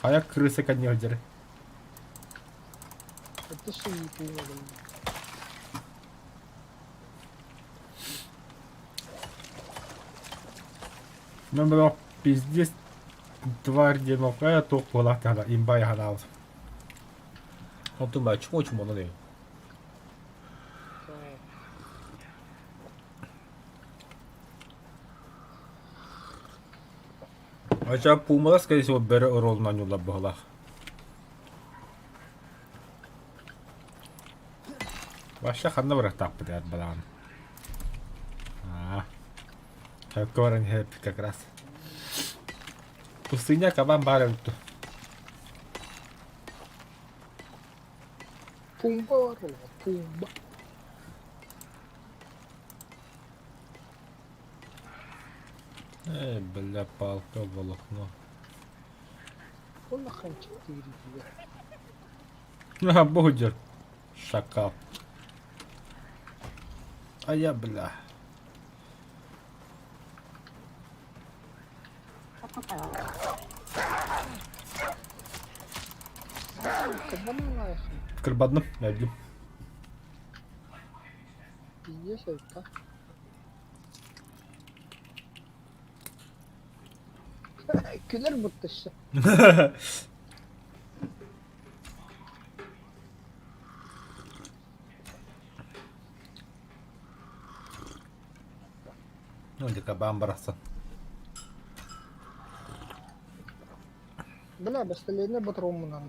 Ayak крысы ко дню деры. это şey yapıyorum. Ну, было пиздец. Тварь демокая, то кулакана, имбай ханал. Вот думаю, чего надо? Acaba Puma'da, скорее всего, бере ролл на нюла была. Вообще, ханна бырак так подряд была. Корень хэппи как раз. Пустыня кабан барютtu. Pumba var ya. Pumba. Бля, палка, волокно. O nahın çıktı yürüdü Ага, будет. Шакал. А я, бля. Kızımın ayakını. Kırbadım, ne bileyim. Bilye sevdi. Güler mutlu işte. Hadi kabağın bıraksan. Бля, bestelerini batırımın anla.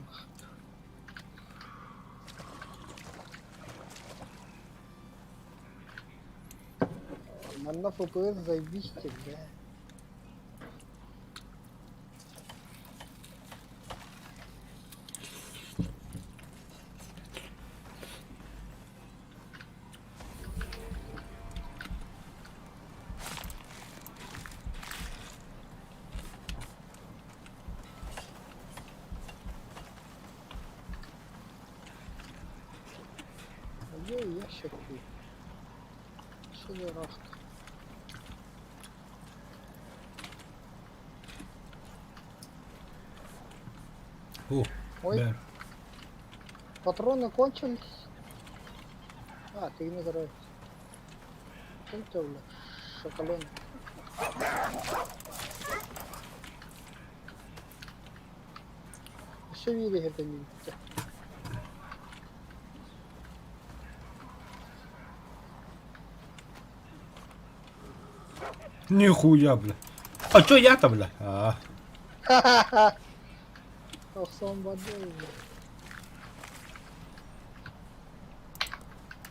Манна FPS заебись, бля. eşek değil. Şöyle rahat. О, Ой, да. патроны кончились. А, ты не нравится. Что у тебя, бля? Шоколенок. Еще видели это не видите. Нихуя, бля. А чё я-то, бля? А, Ха-ха-ха! Ох, сам водой, бля.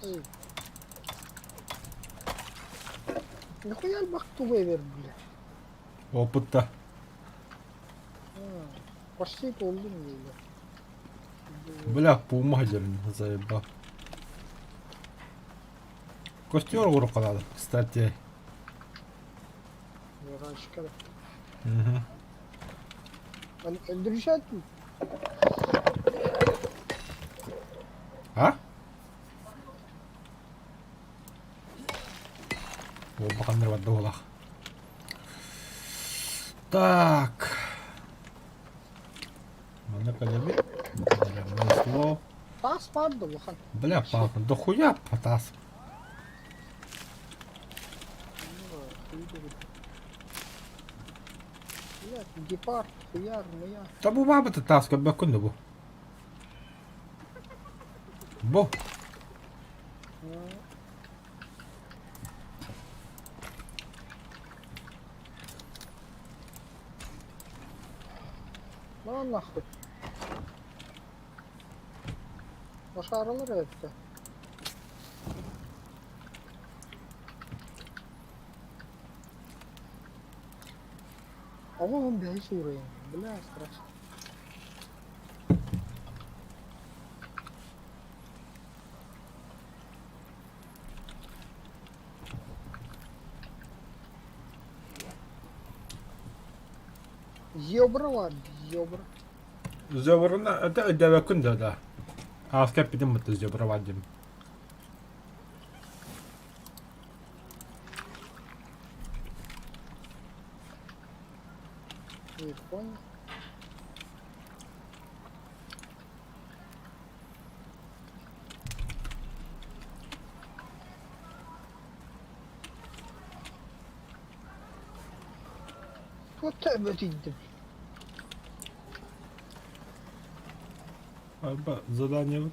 Эй. Нихуя альбахту вывер, бля. опыт-то. А, почти полдень, бля. Бля, по мазерни заебал. Костер урок надо, кстати. Раньше когда. Угу. Öldürecek mi? А? О, бахандар в доллах. Так. Надо колеби. Слово. Tas vardı bakın. Бля, папа, да хуя потас. Ya gepard, hıyar mıyar. Та bu баба-то таска, бакун bu. Bu. Lan nahı. Başarılır hepsi. Ama он бей сурayım. Бля, страшно. Зебра var, зебра. Зебрна, это девакун да. А в капитан мы-то зебра вадим. Не понял. Вот тебе видим. Задание вот.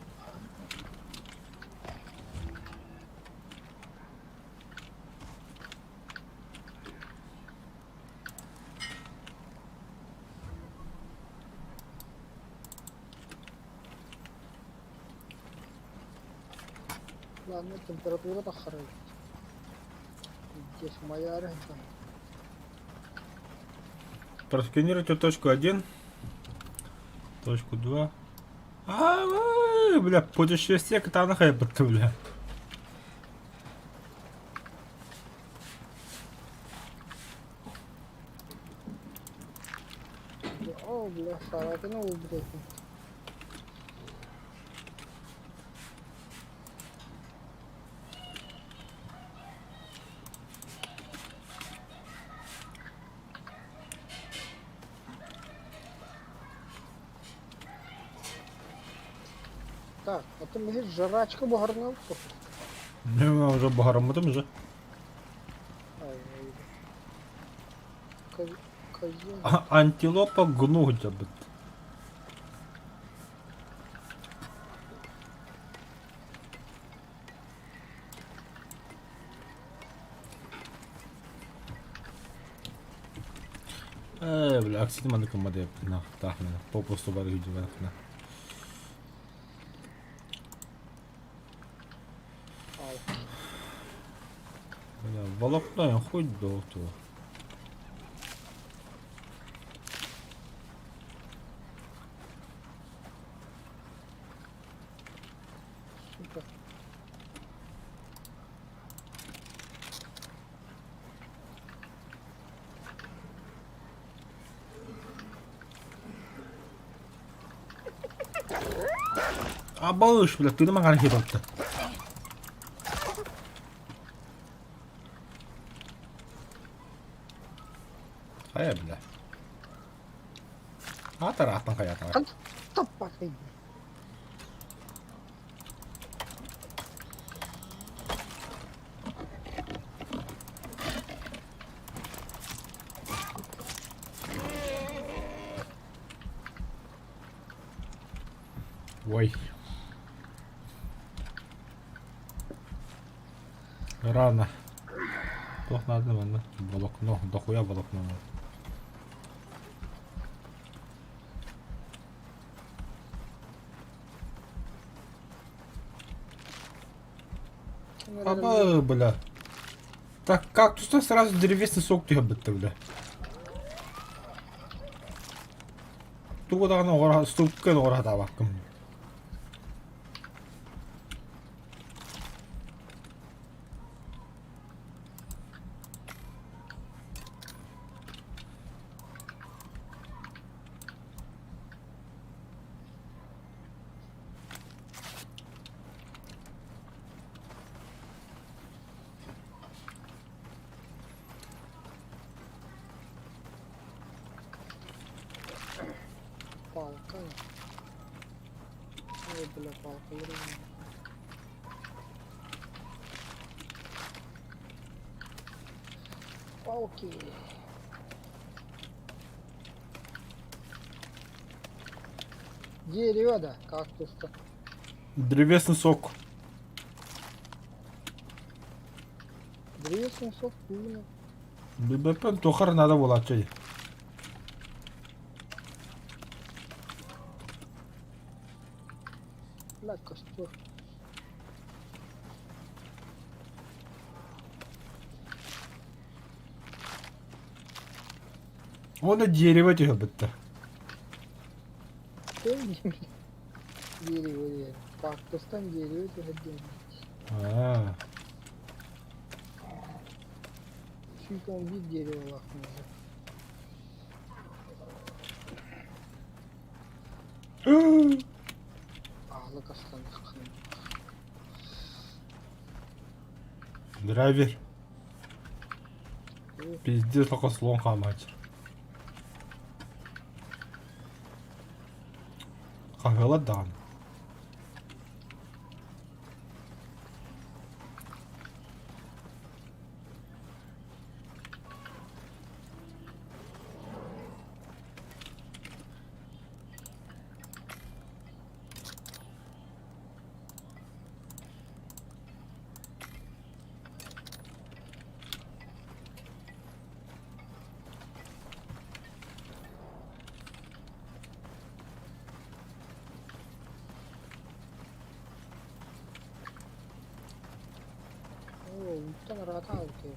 Ладно, температура тахарает. Здесь моя рента. Просканируйте точку 1, точку 2. Бля, путешествие кота на хайпа-то, бля. О, бля, шарапина убрать. Так, а ти мені жрачка багарна. Не, вже багаромотом вже. Ай, козел. Антилопа гнугтя, бля. Бля, аксidi man lükkamada yaptı. Nah, tahminen. Popostu var gücü var. Nah. Al. Бля, волокно хоть до того. Супер. А балыш, бля, ты на магазин хипотта. Kaya bile. Ha taraftan kaya taraf. Kan tepat ini. Ой. Рано. Doch надо, ладно. Волокно, дохуя волокно. Аба, бля. Так кактуста сразу древесный сок тебе бітті, бля. Туғыдағына ора, ступкен ора да баққым. Палка. Ой, бля, палка. Время. Палки. Дерево, да, кактус-то. Древесный сок. Древесный сок, именно. Бепен тохар надо было чай. Бля, костер. Он и дерево тебе бітті. Дерево, дерево. Кактустан дерево, это дерево. А. Çünkü on bir derevo aklımıza. Ağlı kaslandık. Драйвер. Пиздец, только слон хамать. Голодан. Oo, muhtemelen rahat aldık ya.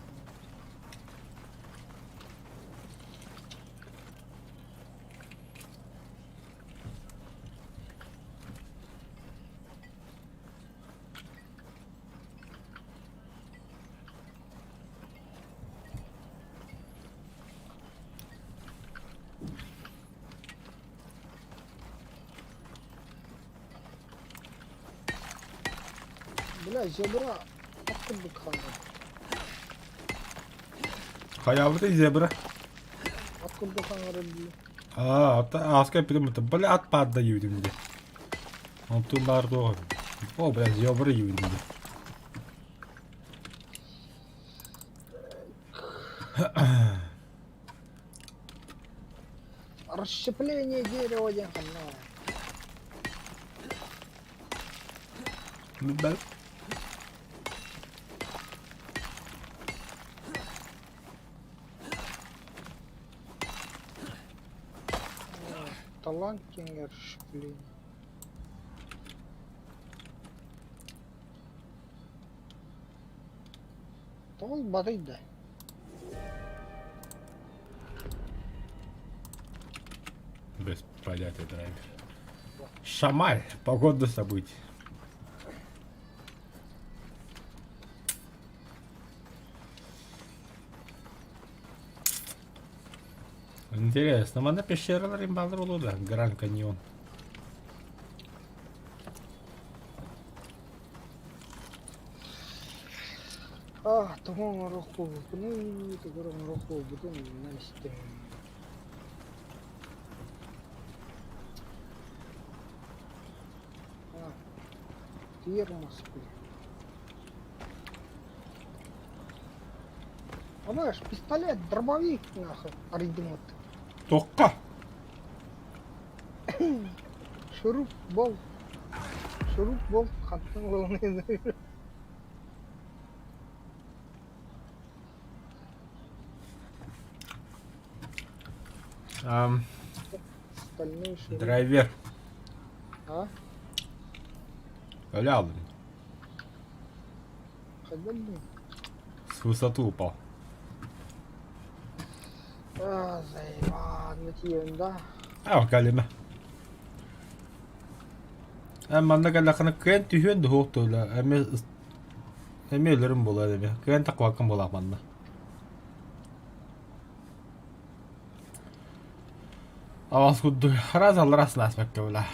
Bля, zebra atıldık kanka. Хаябыты зебра. Atıldık kanka diye. А, ата аска пилмет. Бля, ат падда юдим де. Он тут бардо. О, бля, зебра юдим де. Расщепление дерева дехана. Бля. Талант тенге расщепление. Tamam batıydı da. Без понятия драйвер. Шамаль, погода событий. Интересно, mana пещералар имбалдар болууда, Гранд Каньон. Ah, tamam Marokko. Bunu da görün Marokko. Bu da ne istiyor? Тир Москвы. Знаешь, пистолет, дробовик, нахуй, аридимот. Тоққа. Шуруп бол. Шуруп бол, хаттың қолын. Остальные шуруп. Драйвер. А? Öyle aldım. Когда блин? С высоты упал. Заебал, натиен, да? Ama kaleme. Ama anda kalakını kıyan tühün de hoğdu öyle. Ama ölürüm bola deme. Kıyan takvakın bola banda. Avaz kuddu. Raz alır asla asmakta öyle.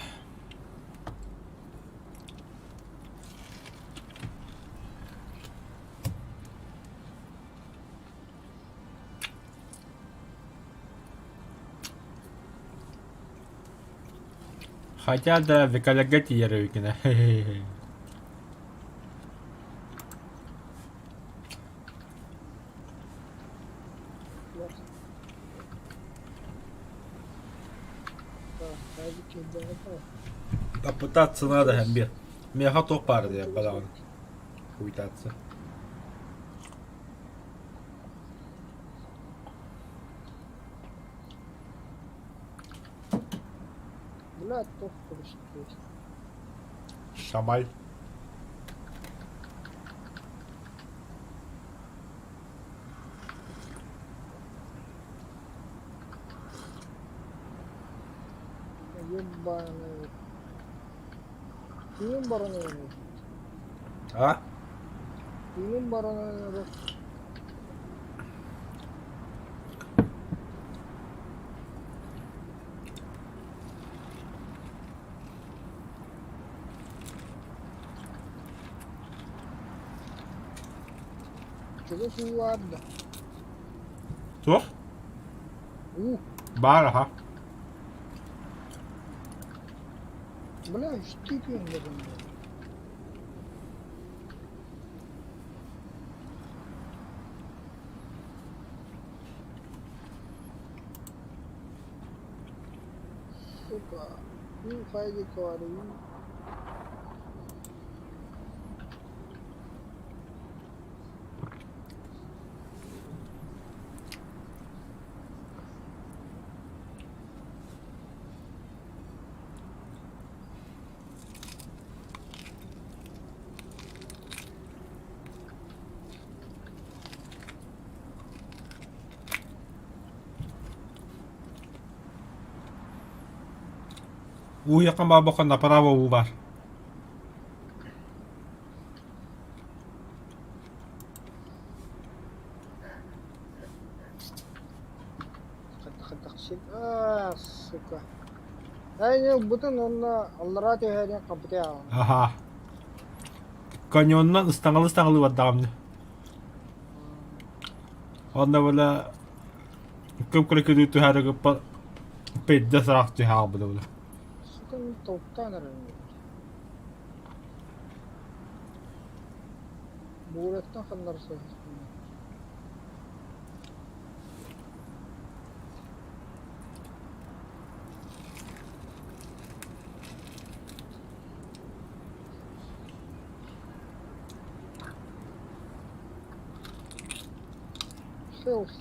Хотя да, векалягати ярывикина. Да, садики, да, да. Попытаться надо, Хамбир. Мега топ пары я подал. Хуйтаться. Блядь, топ есть. Шамаль. Ебаный. Kimin baronu oynuyor? Ha? Kimin baronu oynuyor? Чего su vardı? Dur. Bağır ha. Бля, штипин dedim. Сука, bir fayda var ya. Yakın bakın da para var. Хатахшит. Сука. Aynı bütün onunla Allah'a tehdit kapıya. Aha. Kanyondan ıstangalı var damlı. Onda böyle kıpkırı kötü her kapı pedde sarak ciha böyle. Сука, не toptan arıyor. Buğraktan kanlar sayesinde.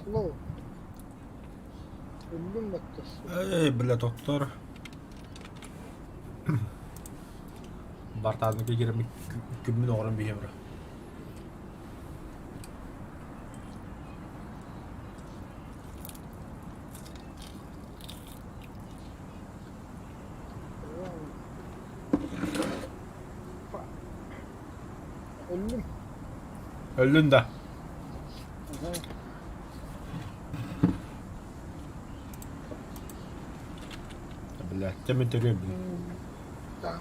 Slow. Öldüm beklesin. Ey bile doktor. Bartadına girmek gümün oğlum bir yemre. Öldüm. Öldün de. Bile temin tereyim. Tamam.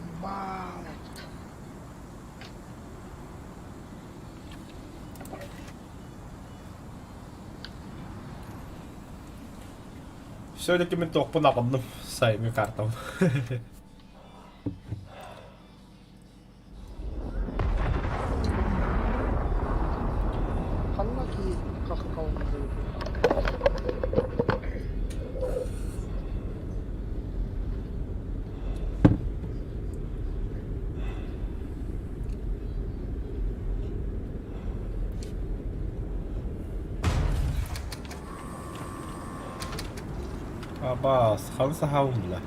Söyledeki min tokpun akımdım. Sayımı kartam. Абас, хаlı сахавым бля.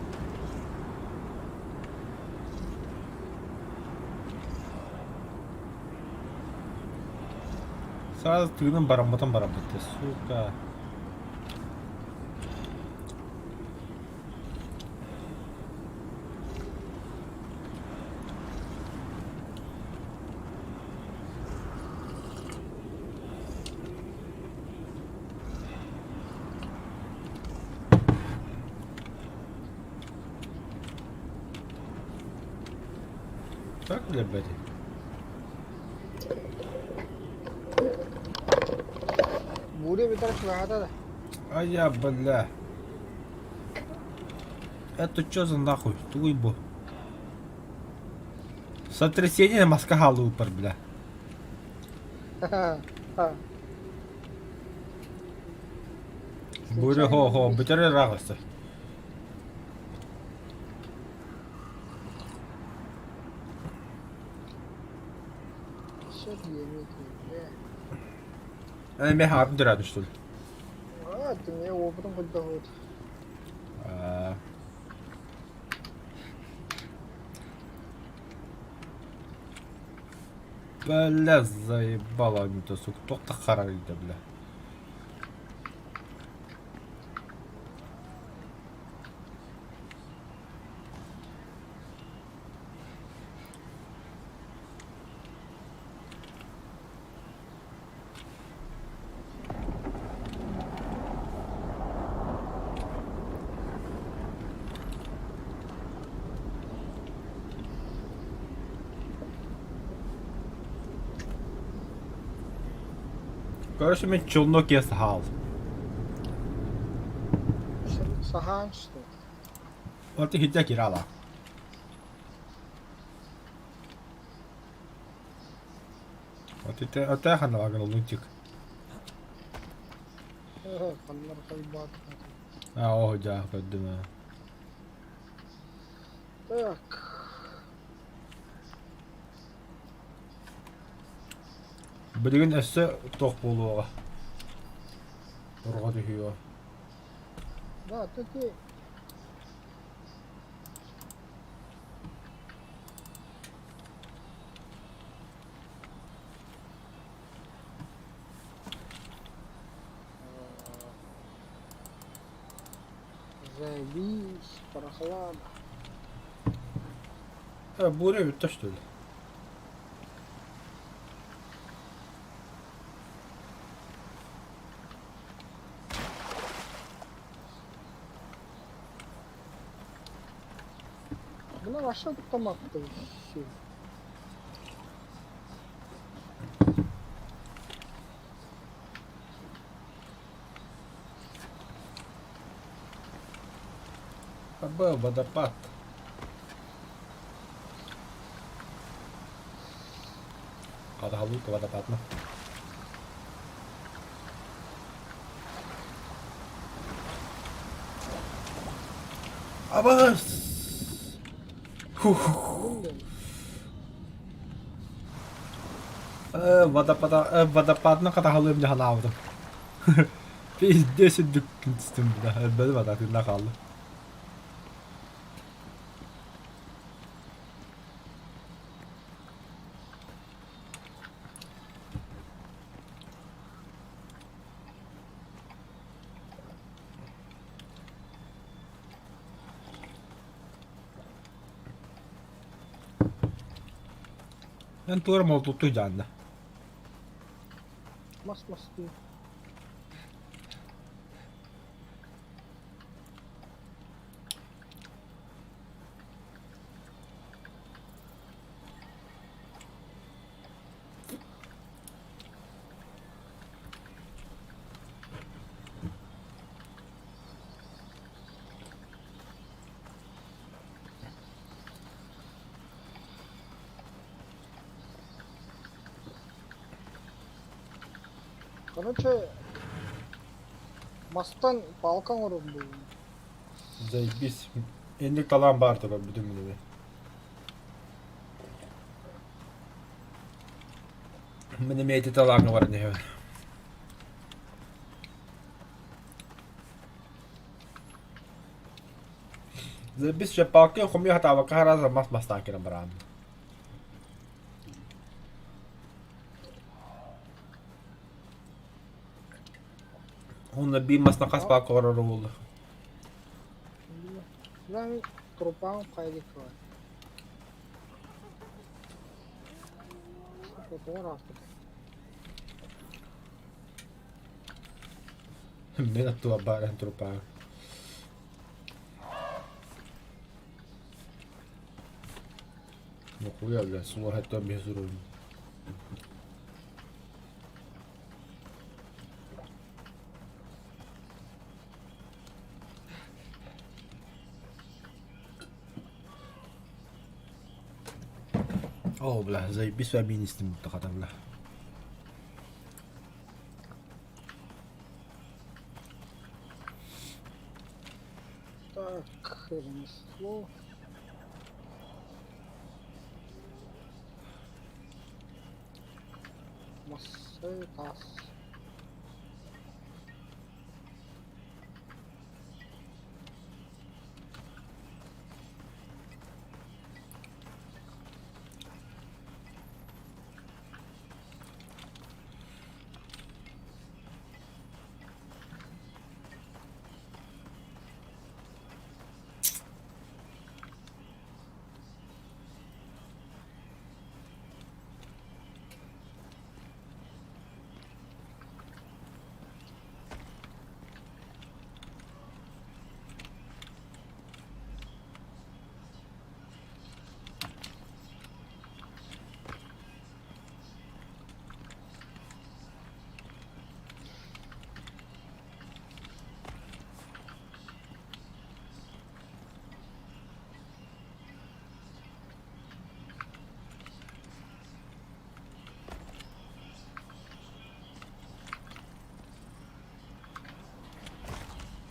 Сразу тыгынын барамбатан барамбатты, сука. Так, бля, блядь. बूढ़े भीतर चढ़ा था А я, бля. Это чё за нахуй? Туйбо. Сотрясение мозга лупер, бля. Буря го, битери рагоста. Она меня хапнет рядом, что ли? А, ты мне опытом хоть доход. Бля, заебала они-то, сука. Тоқта қарайды, бля. Короче, мен челнок я сахал. Сахан что? Вот ты хитя кирала. Вот это хана ваган лунтик. Паннар хайбат. А, о, да, подумаю. Так. Бүгін әсі тоқ болуға. Ұрға дүхіуға. Да, ты. Заебись, прохлада. Буря бітті, что ли? Блин, а что томат-то вообще? Был водопад. Ada haluuka водопад, ну. Абас! Водопадны катагалыйм жахан алдым. Пиздец дүккінстім бля. Бәді водопадна қалды. Ben tuoram oltu tujalla. Mas. Короче, мастан палкан ұрып бұл. Заебись. Ендік талан бар таба bütün gibi. Benim eğitim talanı var ne var. Biz şepakı komiye hata bakar hazır mas bastakine bırakın. Onda bir mas nakas bak karar oldu. Ben трупам кайдык var. Fotoğraf attık. Ne da tua barang trupa. Nakuya bile semua hatta bir sorun. Oh belah, zai bis feministim kata belah. Так, ремесло. Массы, таз.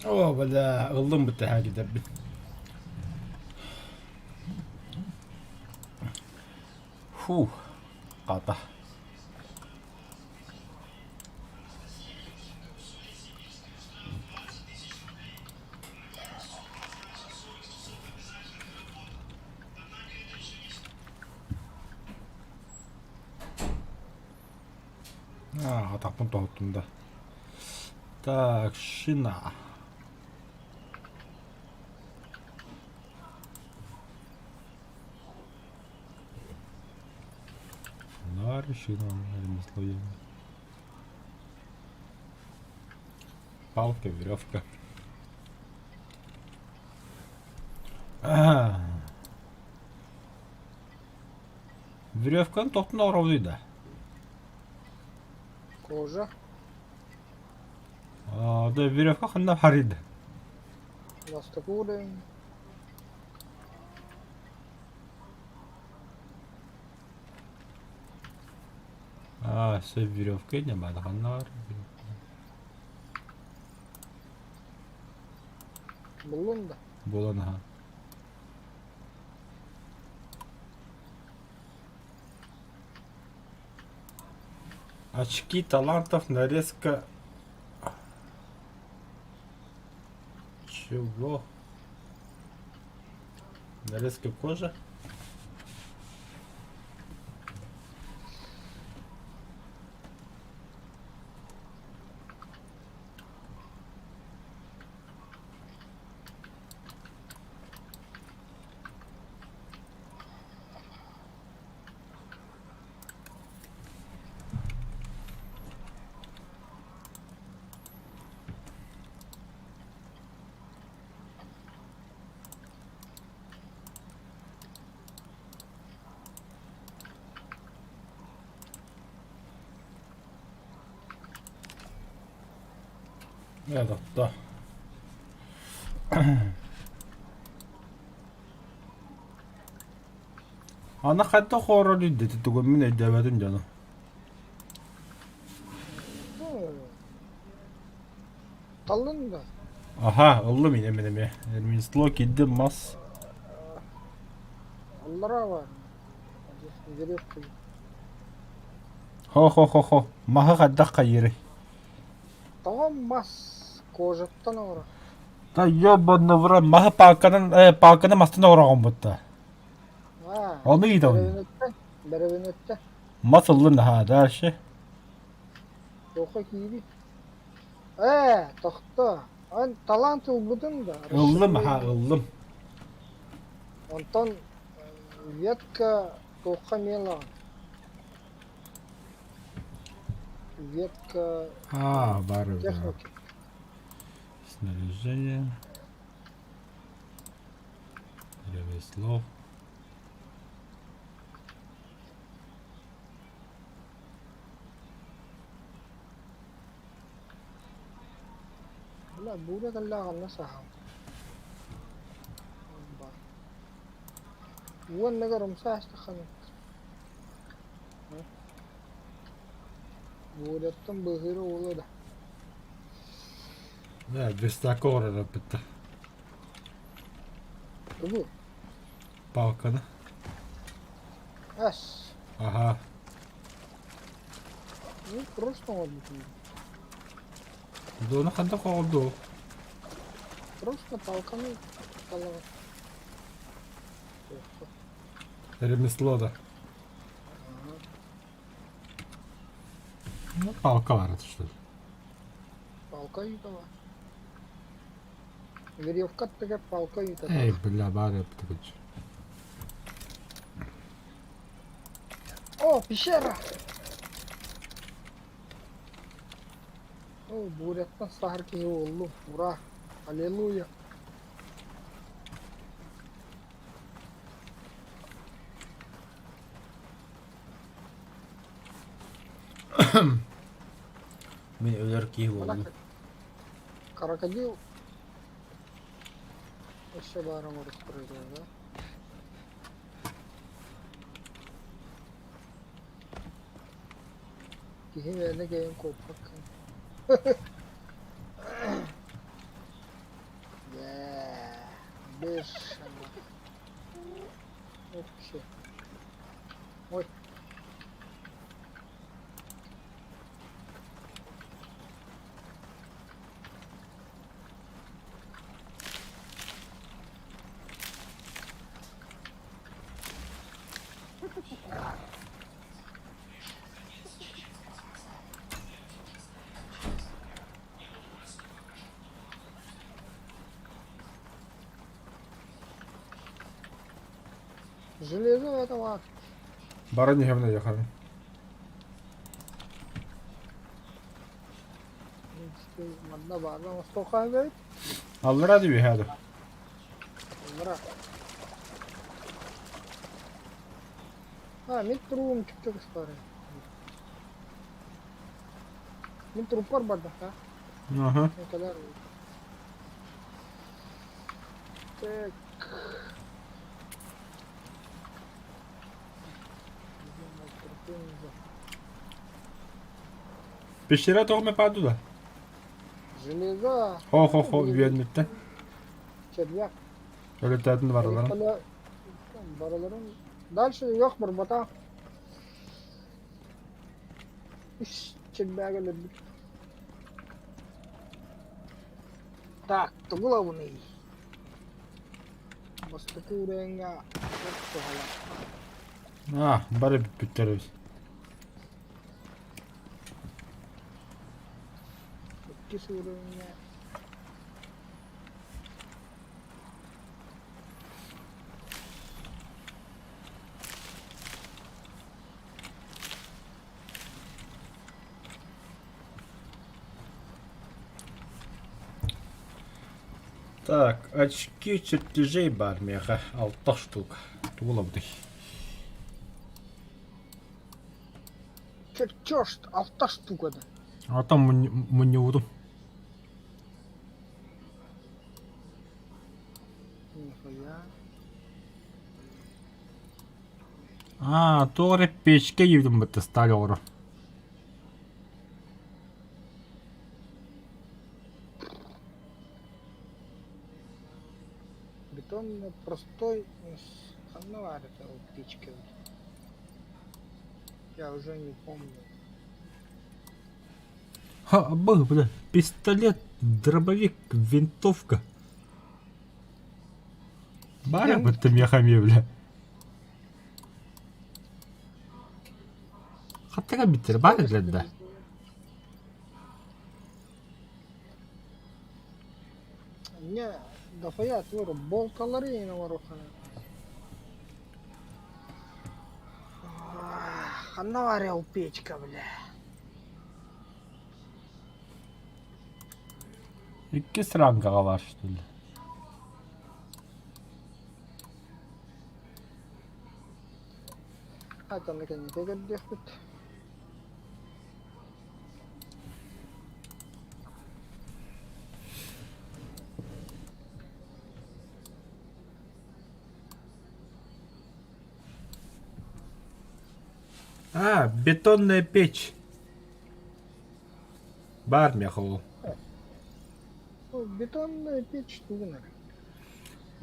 Oh belah, ıldım bitti ha gidip. Huh, kata. Так, pun tohuttum da. Так, şina. Шина, ремесло. Палка, веревка. Веревканы тоқтың ауыраудайды. Кожа. Да, веревка қанда хариды. Ластыкулин. Все веревка не бады қанда бар. Булун да. Болан, ага. Очки талантов, нарезка. Чего? Нарезка кожи. Evet, da. Ana hatta horror dedi tuğumun edemedim canım. Kalın da. Aha, oldu mu yemin ya. Erminislo gittim mas. Onlara var. Веревка. Ho. Maha kadda kayırı. Tamam mas. Кожаттан ора. Да ёбаный в рот. Маха палканың астына ораған бұтта. Onu iyi de onu. Беревенетте. Масылын ha дальше. Тоқа киби. Тоқта. Ан талант ылбыдың да. Иллым ha иллым. Онтон ветка тоқа мела. Ветка Бар. техники. Снаряжение. Ремесло. لا بودا كلا غنا ساهم. هو النجار مساح استخدم. بودا تم بغيره ولا ده. Да, без такого работа. Тубу. Палка, да? Ас. Ага. Ну просто вот. Да на ханда колду. Просто палками колола. Ремесло, да. Ну, палка варит, что ли. Палка и дала. Веревка такая палка и дала. Эй, бля, баря, птыч. О, пещера! О, бурятtan сахарки oldu. Ура! Аллилуйя! Мен ölürki oldu. Крокодил. Еще баром распорядил, да? Кихим yerine gelin kopmak. Yeah. Bir şana. Okey. Oy. Железо это вот. Барани гевна яхарım. Madda bağlı ama sokağa gayet. Alır hadi bir hadi. Bırak. Метрум çıkacak ispari. Metrum var bardak ha. Aha. Ne kadar? Tek. Пещера тоғme паду да. Железо. Хо, üyenlikte. Червяк. Öyle tadın var olan. Baraların. Дальше yok bir bata. İş червяк öldük. Так, то главный. Бастыку ренга. Bari biteriz. İki surenya. Так, очки чертежей бар меха. 6 штук. Туылабды. Чертеж, 6 штука да. А там мы удum. Нихуя. Doğru peşke yedim bu stali oro. Бетон простой, хановар это вот пичка. Я уже не помню. Bu da pistolet, дробовик, винтовка. Бара быттым яхаме, бля. Хаттага биттер, бар эдилер да. Не, дохуя твор болталары yine var o kadar. Она варил печка, бля. İki sırangaga var işte. Hatta ne kadar tekrar diyecektim. А, бетонная печь. Бар мяхову. Бетонная печь тугнер.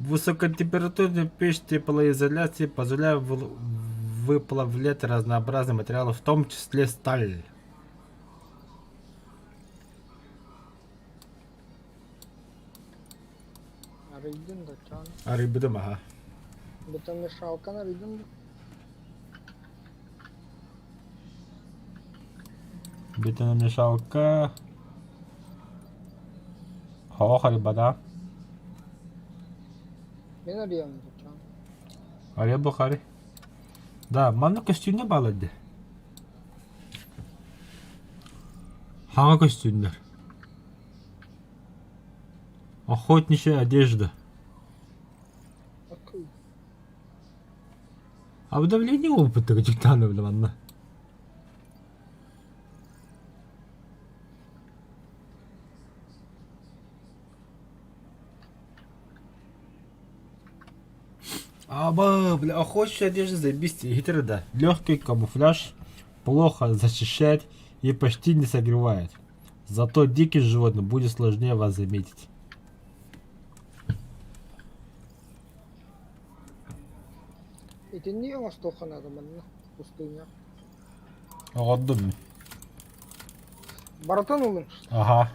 Высокотемпературная печь теплоизоляции позволяет выплавлять разнообразные материалы, в том числе сталь. Arıydın da can. Арыбыдым, ага. Betonla şalkan arıydın da. Бетономешалка. Хох арыбада. Ben arıyorum da can. Арыба хари. Да, мана костюмне балады. Хага костюмнер. Охотничья одежда. Akıl. Обновление опыта качектаны білім анна. Аба, бля, охотничья одежда заебись, хитрый, да. Легкий камуфляж, плохо защищает и почти не согревает. Зато диких животных будет сложнее вас заметить. İtin niye mas tokan adamın? Pustuynya. Оғаддым. Баратан olun. Ага,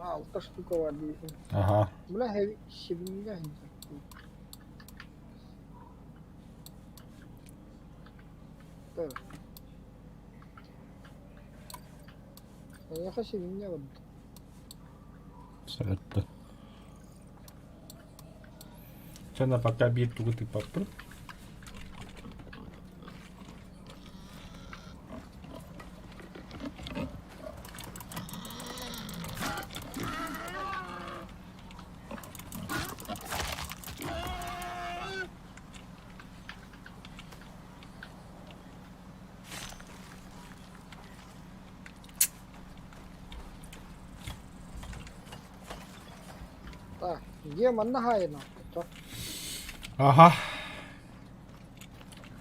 6 штука var diyorsun. ага. Бля, heavy şibinga hindi. Evet. Яха şibinga var. Сәтті. Жаңа пока бир тугыты паппыр. Так, где манна хайна? То Ага.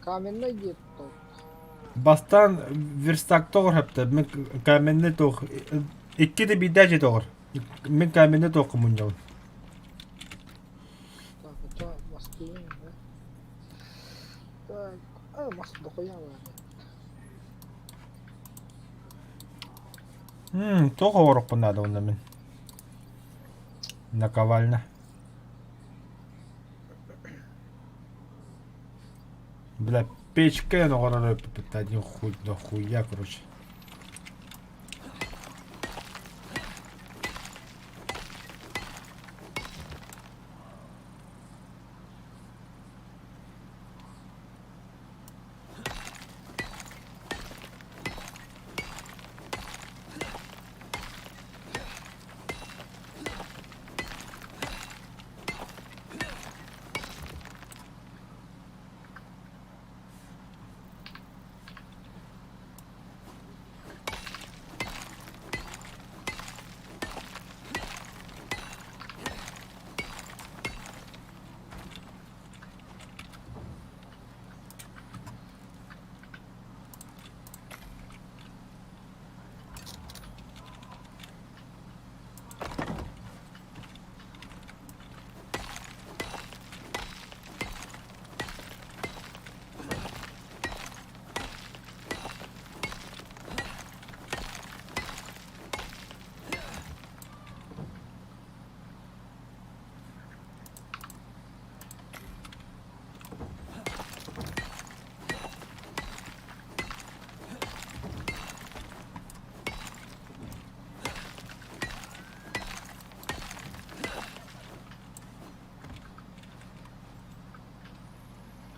каменный где то. Бастан верстак тоғыр хапты. Мен кәменне тоғ. Икки де бидәжі тоғыр. Мен кәменне тоғы мұнжауын. Так, это мастин, да? Так, маст дохуя var. Тоғы орық бұнады онда мен. Наковальня. Бля, печка, но городой это один хуй до хуя, короче.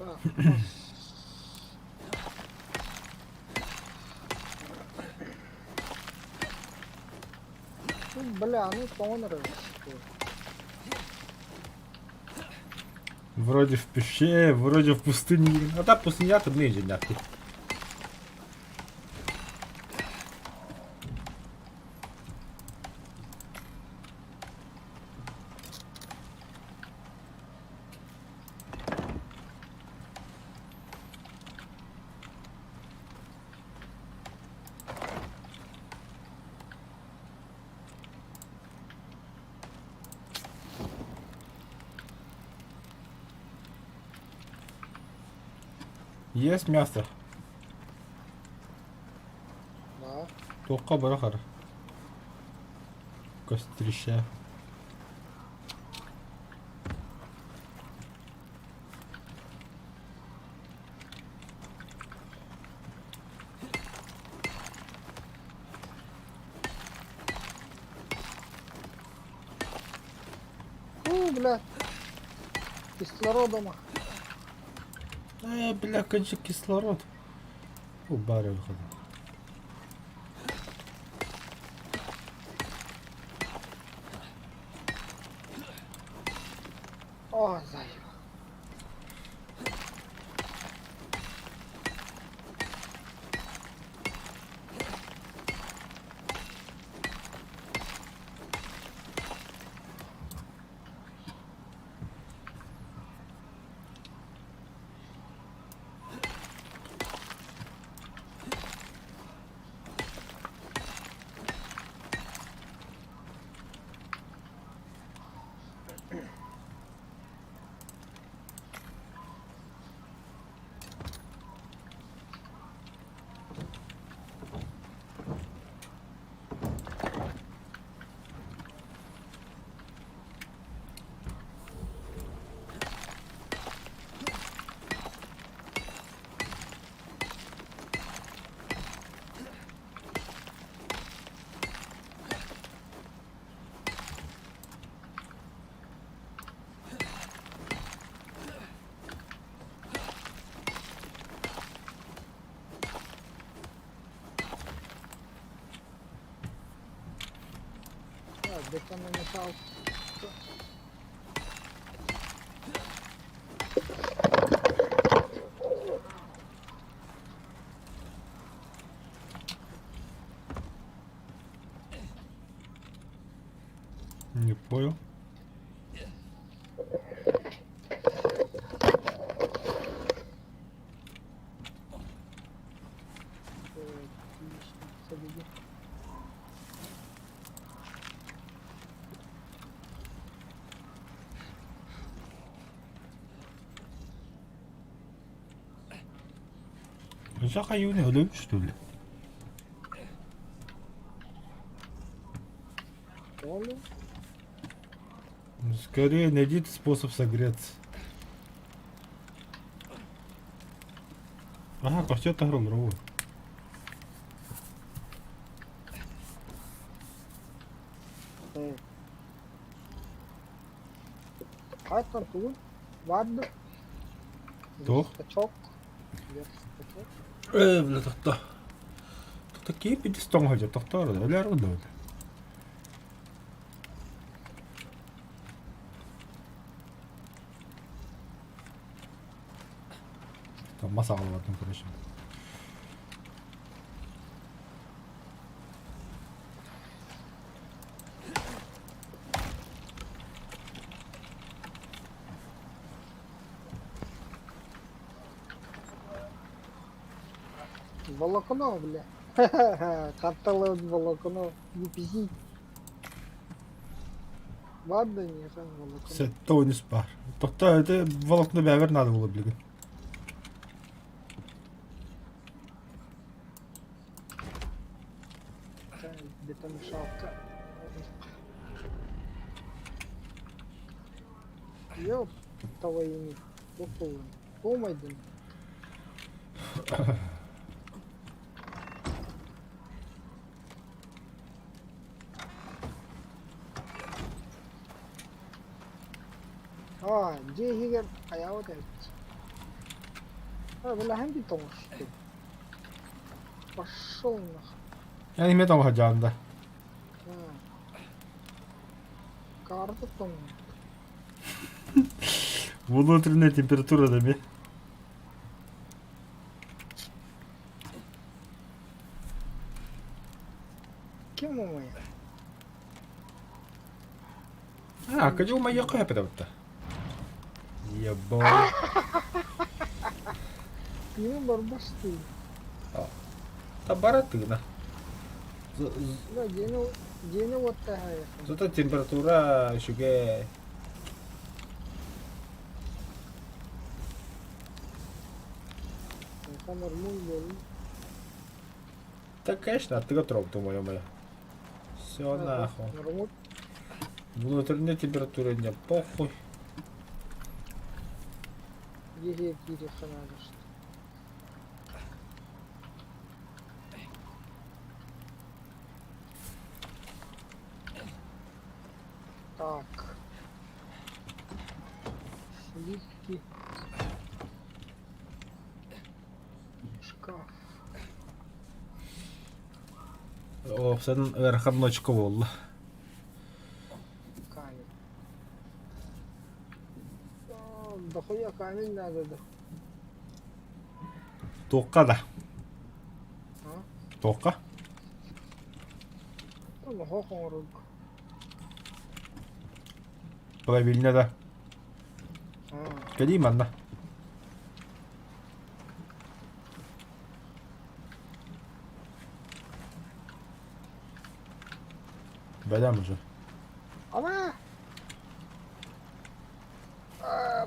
Так. Ну, бля, ну понравилось. Вроде в пещере, вроде в пустыне. А та пустыня тут не иди нахуй. Есть мясо. Да. Тоққа бара қара. Кострище. Бля. Кислородом. Бля, кончик кислород. У барі виходить. О, зайва. Де там намішав? Не понял. Жака юный ölüm что ли? Оля? Ну, скорее найдите способ согреться. Ага, костер тагрыл ровно. Айтан тут. Vardı. Doch. Çok. Çok. Бля, тахта. Тахта кейпи дистон ходжа, тахта рада, öyle arada öyle. Там маса калып короче. Волокно, бля. Катталы волокно. Не пизи. Vardı не sen волокно. Сетте ойнус бар. Тахта это волокно бәвер надо было билген. Sen где-то мешалка. Ёп, того ими. Популын. Помайдın. А, где Игорь? А я вот это. бля, бетон что ли? Пошел нахуй. Я не метал гадянда. Карта там. Внутренняя температура да ми. Кем мы? Къде ма яко е предавата? Ебал. Не барбасты. Та баратына. Да, день вот такая. Зато температура шуге. Это нормально. Та конечно, ты готов, думаю, моя. Все нахуй. Нормально. Внутренняя температура не похуй. Еге кириха надо что. Так. Сливки. Шкаф. О, sen verhannocko olla. Камень. Дохуя камень надо, да. Tuokka da. А? Tuokka? Ну, хохон рук. Правильно да. Kadima da. Бадам уже. Она!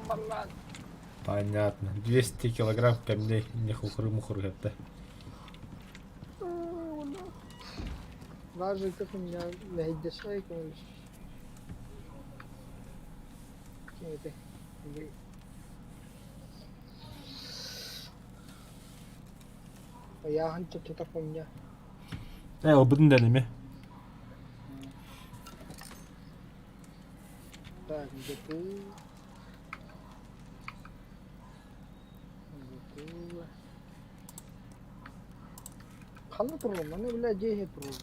Блядь. Понятно. 200 килограмм камней. Не хухры-мухры это. Даже как у меня найдешь шайку. Это. Я 한쪽 так у меня. Обыдын дәнеме. Так, где ты? Где ты? Хана туру, мане бля деге туру.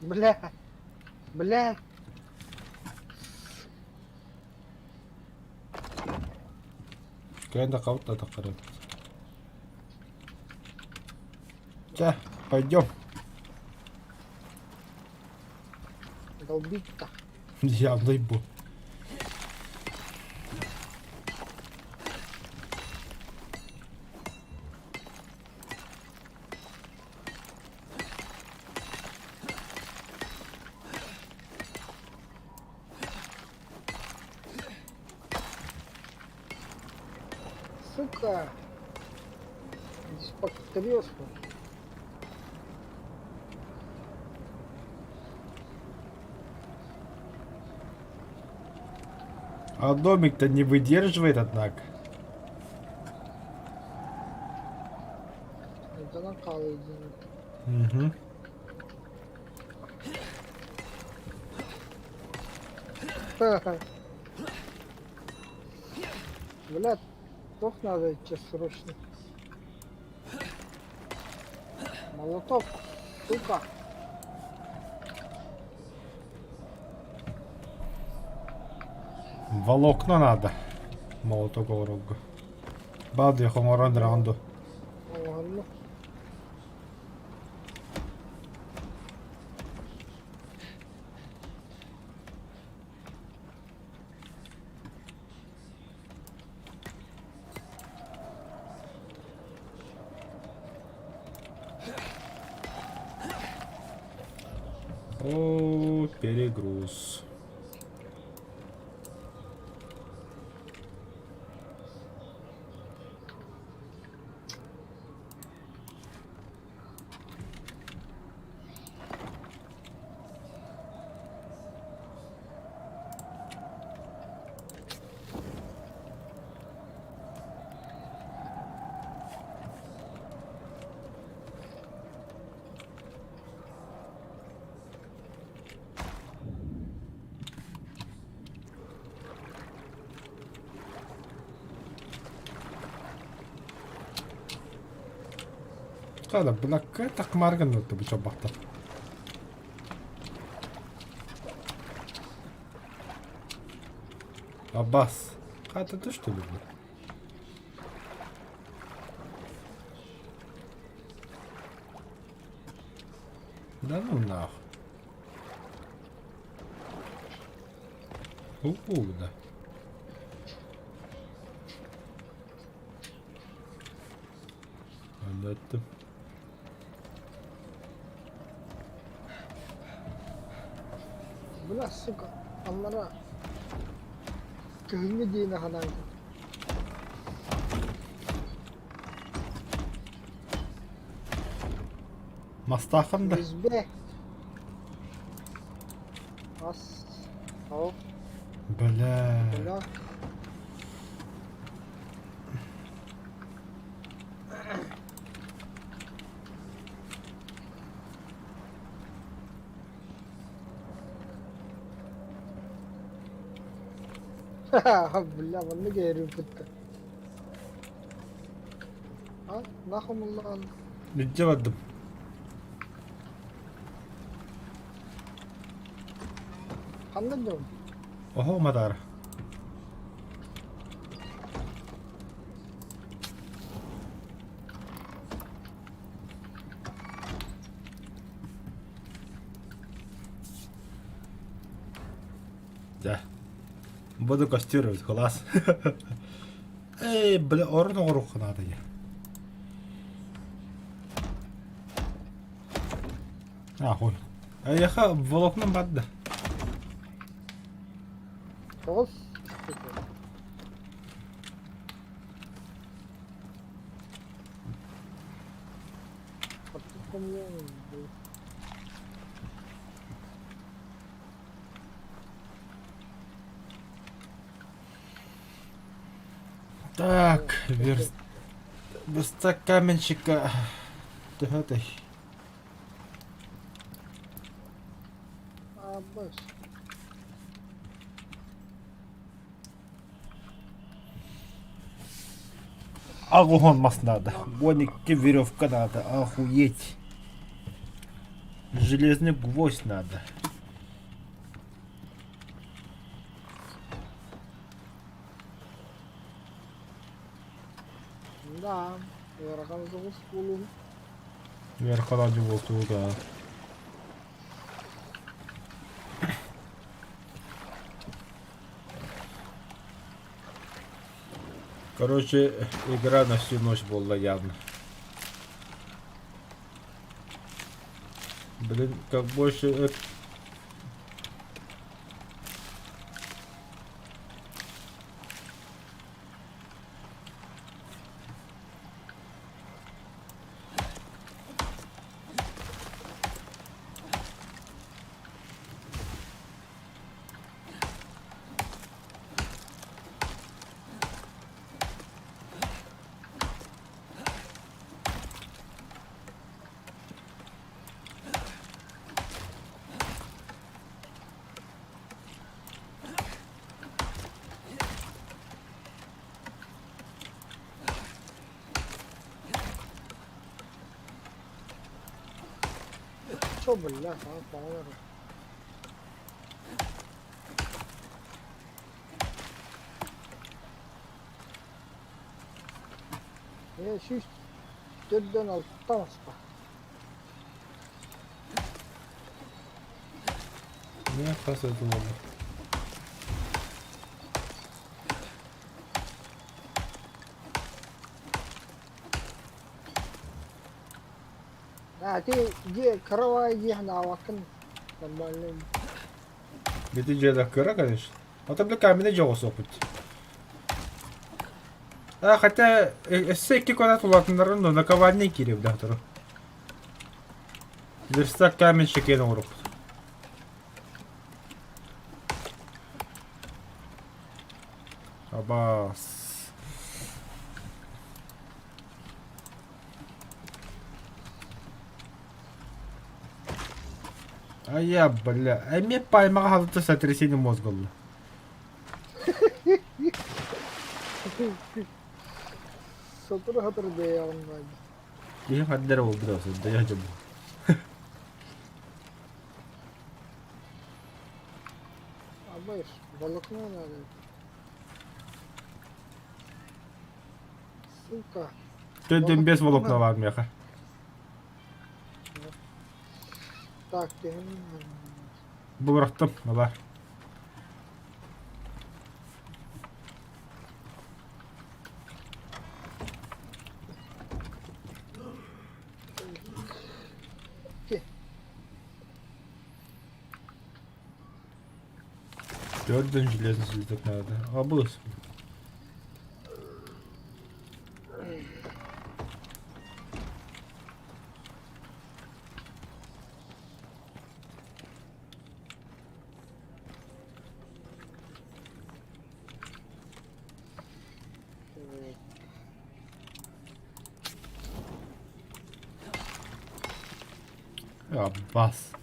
Бля. Бля. Кайда каута тақырып. Ча, пойдем. Долбить-то. Явно ебу. Сука. Здесь повторёшь. А домик-то не выдерживает, однако. Это накалывает денег. Угу. Блядь, ток надо идти срочно. Молоток, сука. Волокна надо. Молоток орогу. Бади хоморон ранду. Ладно. О, перегруз. Кала, блакка такмарган oldu bu çabakta. Abbas. Hadi düştü burada. Да ну нахуй. Да. Hallettim. Bula suka. Onlara köyünü diyene kadar. Mastahım da. Yüzbe. As. Al. Böyle. Bula. Bula bana geri putta. Ha, nakumullah. Necevadım. Anladım. Oho madara. Да. Буду кастировать, класс. Эй, бля, орно руку надо я. Ахуй. Яха волокном бадда. Toz. Artık komuyorum. Так, верстак каменщика. Этой. А, баш. Агугон мас надо. Гоники веревка надо. Охуеть. Железный гвоздь надо. Да. Yarakanızı bulun. Верхолади волтуга. Короче, игра на всю ночь была явно. Блин, как больше... Çok billah ha bana ver. Şu dörtten alttan aspa. Не, посмотрим. А ты где каравай ехал, вакын нормально. Нетижеде кыра, конечно. А то, бля, камень жоғыз опыт. Хотя, эссе 2 квадрат улатындарын да наковальный кирев дақтыры. Верстак камень шекені ұрып. Абас. А я, бля, а мне поймал халыты сотрясение мозга. Satır hatır be yavrum. Benim hadlere oldu aslında. Dayı acaba. Hayır. Balık ne nerede? Сука. Döndüm bez Balık volokna var mı yaka? Так, benim Bu bıraktım. Var. Dördüncü lezzetlik nerede? Aa bu. Ya bas.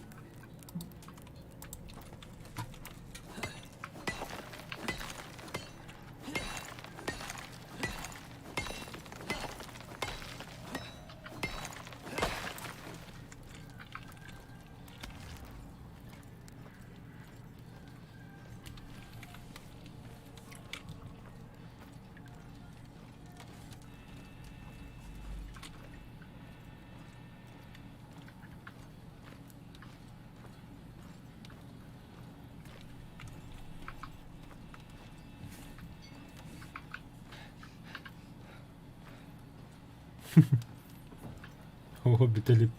Oh bitelip.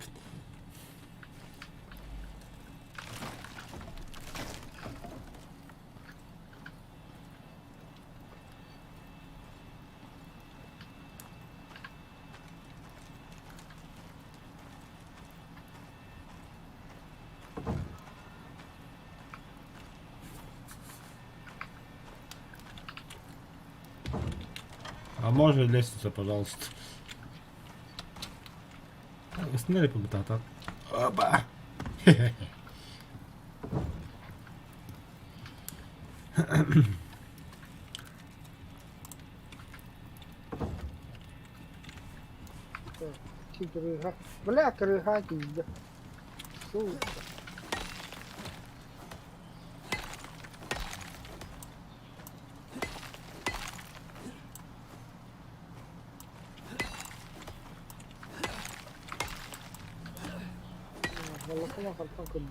А можно лестница, пожалуйста? Останови по батата. Оба! крыга. Бля, крыга гида. Сука. Balıkıma kalkan kırdı.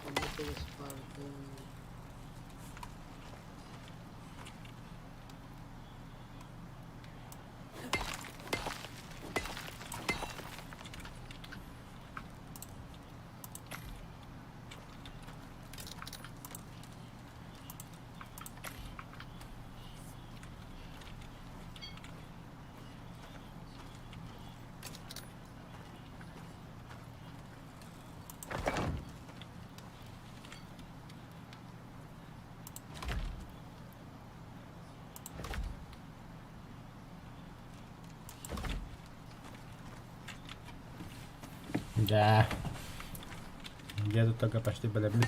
Balıkı ıspardı. Да. Я тут только почти подобнуть.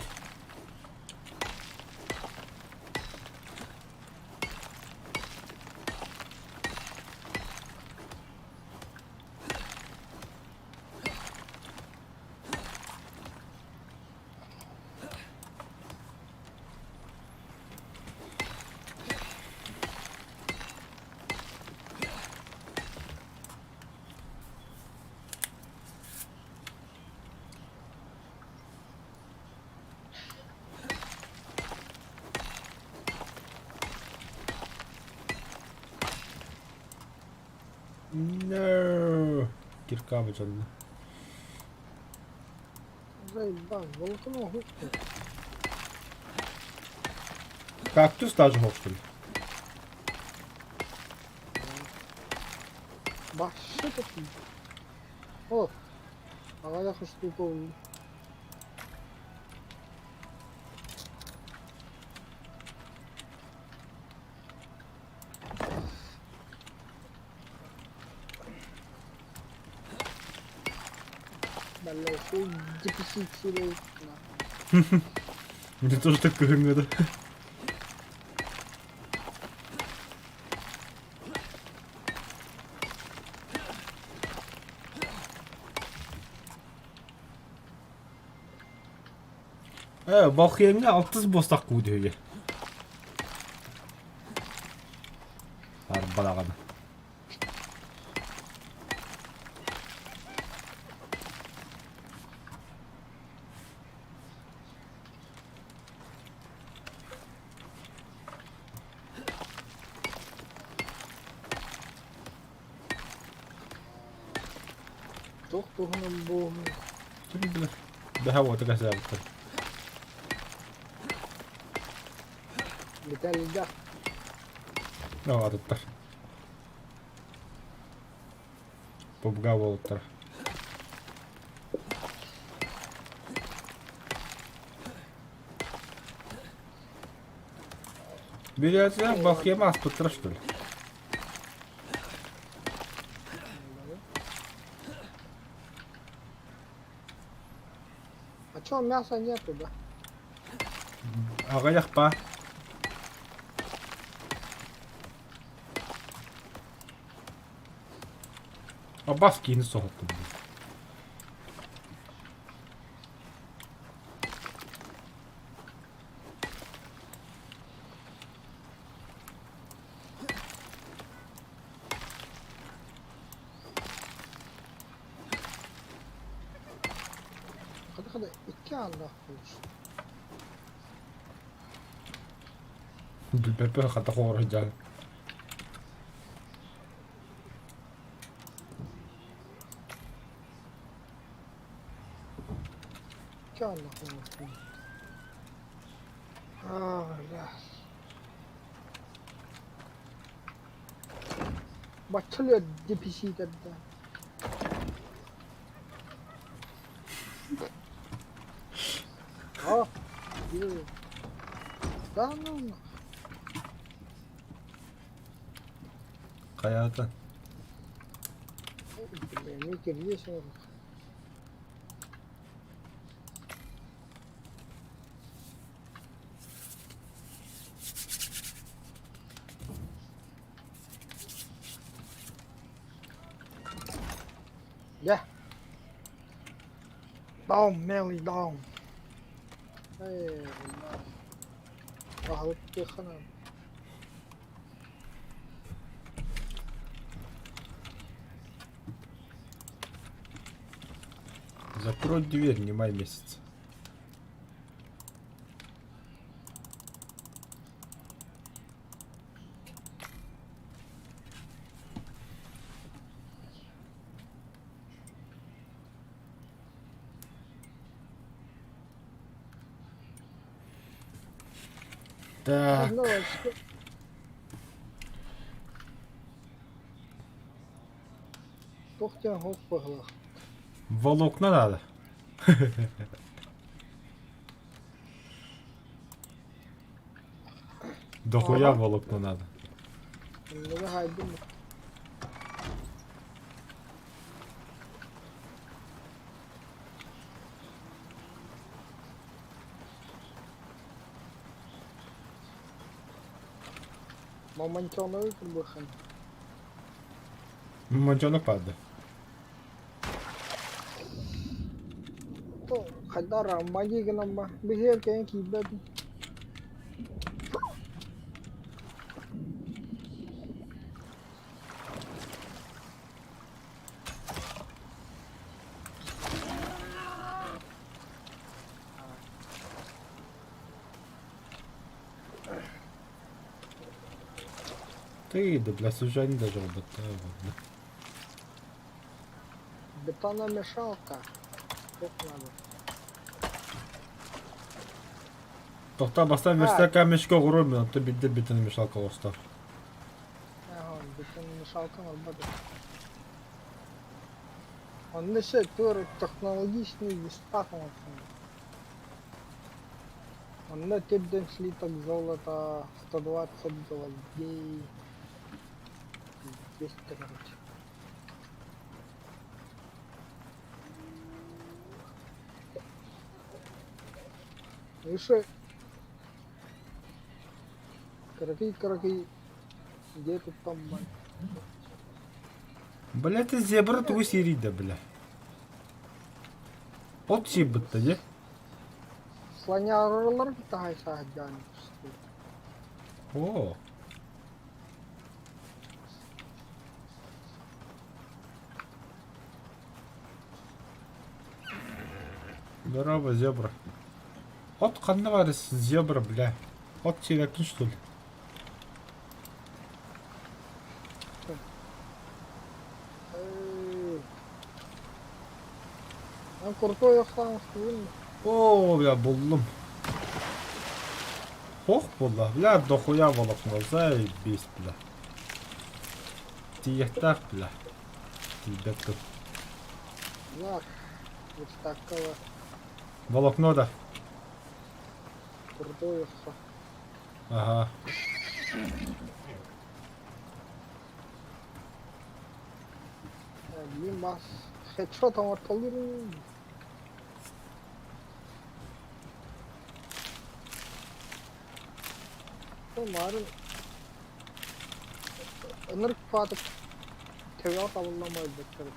No. Кирка вычеркнула. Заебал, balıkıma huktu. Кактус даже мог, что ли? Başı tutun. Oh. Ağaya kuştu kovdu. Belli şey cipisi içeri. Мне тоже так надо. Балхиянга 60 бостақ күйді өге. Арбалағаны. Toch toch een boom. Tudi bila. Da hawa ta kasa ta. بتلقى No, atuttar. Popgava uttar. Берете, балхима спутра, что ли? А чё мяса нету, да? Ага, яхпа. Абаски не сохоту. Hadi iki Allah koş. بالبيبي خطا خو رجال. İki Allah koş. Allah. 맞춰려 DPC 된다. 아, 이거 나는 Hayata. yemek yiyorsun. Yeah. Down, Melly, down. Hey, Allah. Техана. Закрой дверь, не май месяц. Так, Тоқтен хоп пығылық. волокна надо. Дохуя Ага. волокна надо. Неге хайдым. Мамонтёны өтірбіқын. Мочонок падда. То, қайдара, магигінім ба. Бігер кейін кейбеді. Ты, да, бля, уже не даже работаю. Бетономешалка. Тоқ надо. Тоқта бастан версия камешко ғұрымен, ты бидде бетіне мешалка остав. Ага, бетономешалка var бады. Он несе тур технологичний вистах. Он на типден слиток золота 120 золотей. 200, короче. Еще караки, где тут там мать? Бля, ты зебра твой сирида, бля. От сибытта, де? Слонярлар тахай саджан. О. Здорово, зебра. От қандай зебра, бля. От сиректің, что ли? Ben kurtu yoksanız değil mi? О, бля, buldum. Ох, бля, бля, дохуя волокно, заебись, бля. Тиехтах, бля. Тебе тут. Var. Hiç dakika var. Волокно да. Kurtu yoksa. Ага. Bileyim bas. Headshot ama ortalıyorum. Umarım ınırk fatık teviyat avunlamayı beklerim.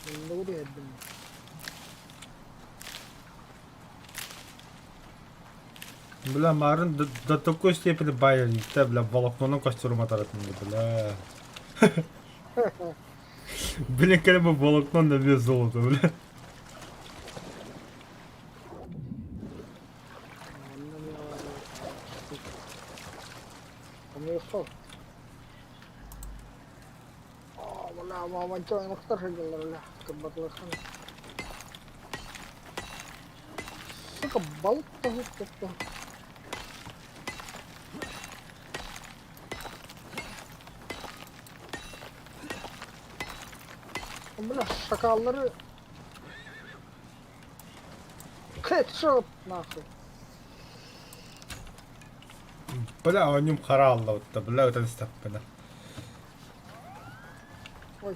Şimdi buraya ettim. Бля, Марын до такой степени баянит, бля, волокноның костюрма таратынды, бля. Блин, как бы волокно на вес золота, бля. Kamıyorsun. Wala mama coy noktar lah kebaklaşan. Sıkı balık da tuttu. Böyle şakalları headshot nasıl? Бля, он ним харалла, вот, бля, вот это став, бля. Ой.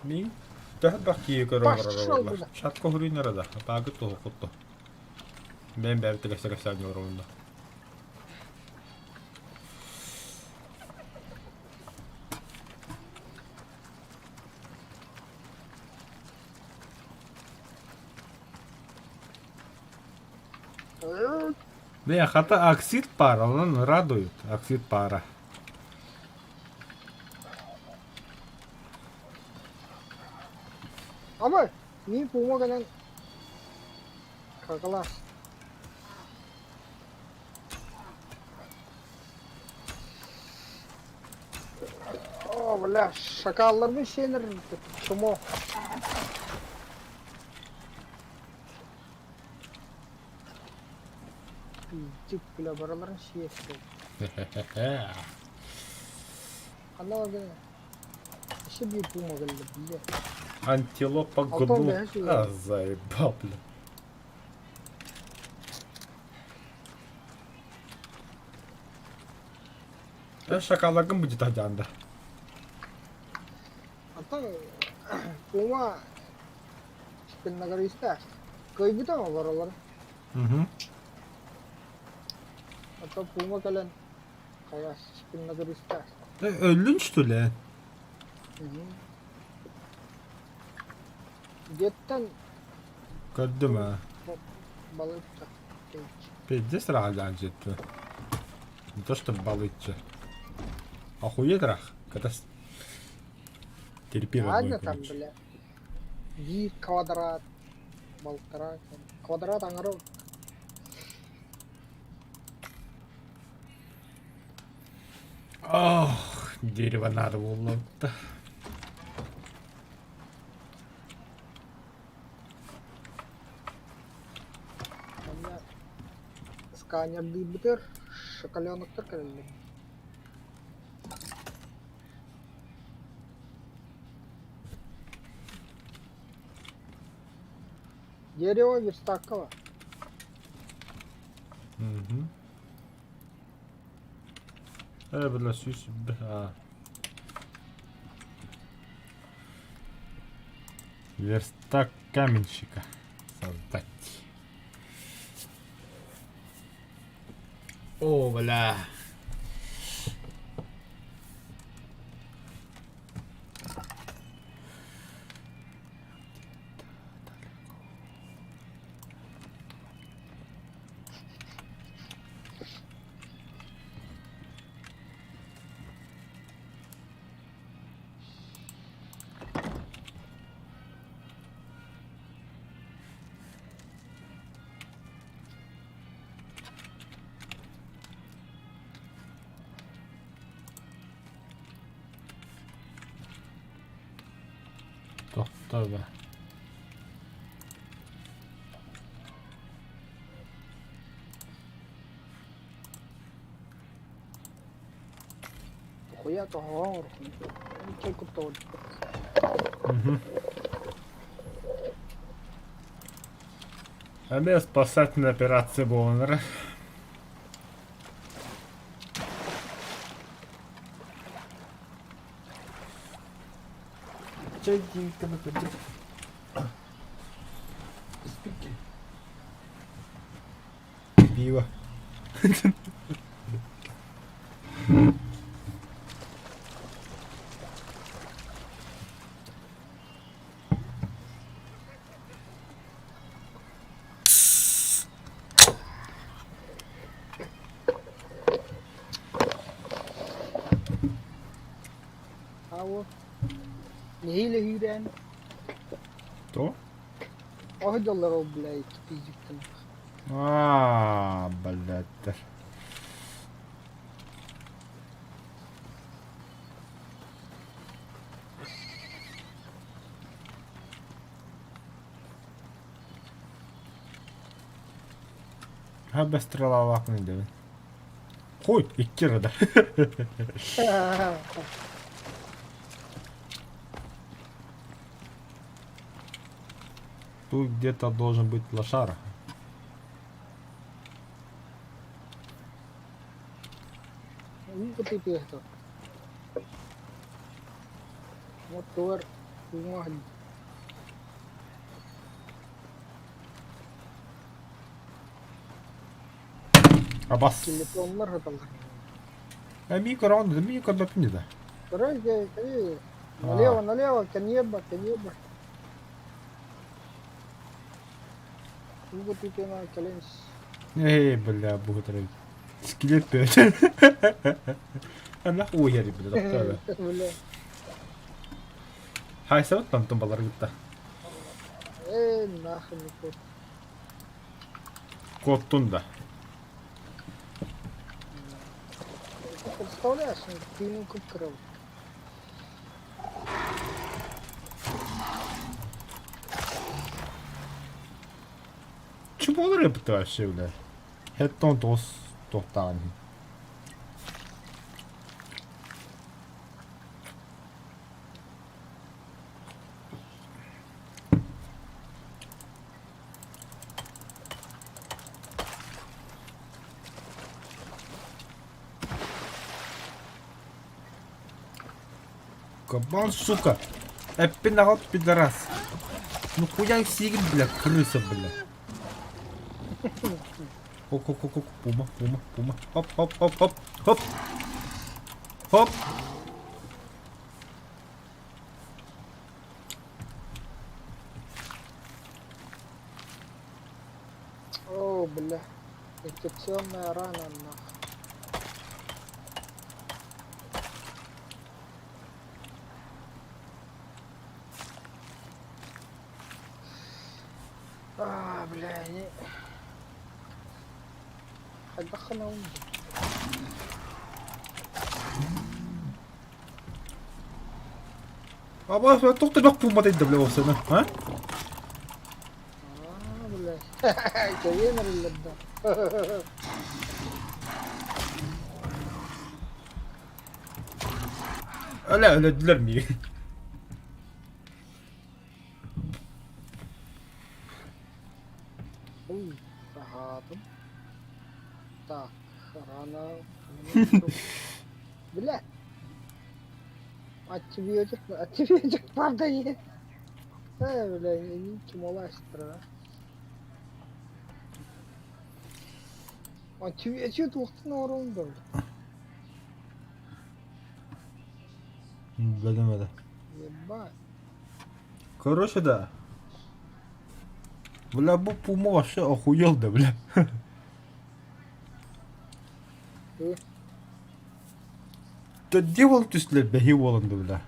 Мин? Төхт бақ киекі Başçı рогырар oldu олар. da. Шатқа хүрейін арада, бағы тұғы құтты. Мен бәрі тігісі не орында. Бля, хата оксид пара, он радует, оксид пара. Ama niye puma kadar kakalar? Bля, şakallarımın şeyleri çumo. Cık bile buraların şey işte. Anlamadım. İşte bir puma geldi bile. Антилопа Алтон гну. бля, что А, заебал, бля. Шоколадом будет одянда. Hatta puma spinnaları ister. Kaybı da mı var oraları? Угу. Hatta puma gelen kaya spinnaları ister. Öldün что ли? Cidden Gördüm ha. balık da. Пиздец раган жетті. Не то что балычы. Охуеть рах. Когда терпи Ладно родной, там, короче. бля. Bir kvadrat balıklara kvadrat аңыры Ох, дерево надо было. Bende Scania bir bitir şakalyonlukta kırıldı. Дерево Верстакова. Угу. Бля, сюсь, бля. Верстак каменщика создать. О, бля. To'xta be. Хуя то гор. Ничего круто. Угу. А мне спасательная операция Боннера. Чадинка нападет. Пиво. Ауэ. Нехиле хирэн. Кто? Охдолларов, блядь, пиздюктен. Блядь. Ha be sırala bakmayın demin. Koy, iki kere de. Тут где-то должен быть лошара. Ini ketipu itu. Motor rumah ni. Абас. Телефонlar hatalar. Мико раунд, мико допни да. Короче, налево, налево, конеба. Ini ketipu na challenge. Эй, бля, бухатрей. Скелет пять. Она хуяри, бля, доктор. Бля. Хай сәвет там томбалар гитта. Нахуй не кот. Кот тунда. Ты представляешь, ты не купил. Чему он рыб-то вообще, бля? Это он тохтан. Кабан, сука! Народ, пидорас! Ну хуя сигит, бля, крыса, бля. Хоп, пума. Хоп. О, бля. Инфекционная рана, нахуй. Бля, не... Отдохну. Тоқта бақ пума дейді, бля, осы, а? Бля. Кевенер или да? Öldüler mi? Бля. Антибиотик правда есть. Бля, не чумаластра. Антибиотик уктun orunda. Bilemedim. Ебать. Короче, да. Бля, bu Puma вообще охуел, да, бля. Hı. Да дьявол түсле бәхи болынды, бля.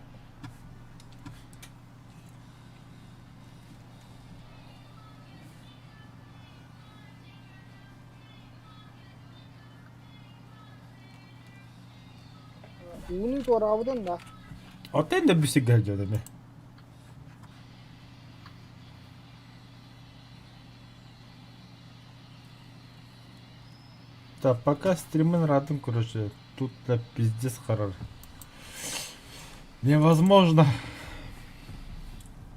Unut oradan da. Atayın da bir şey gelecek mi? Да, пока стримы радым, короче, тут да пиздец хоррор. Невозможно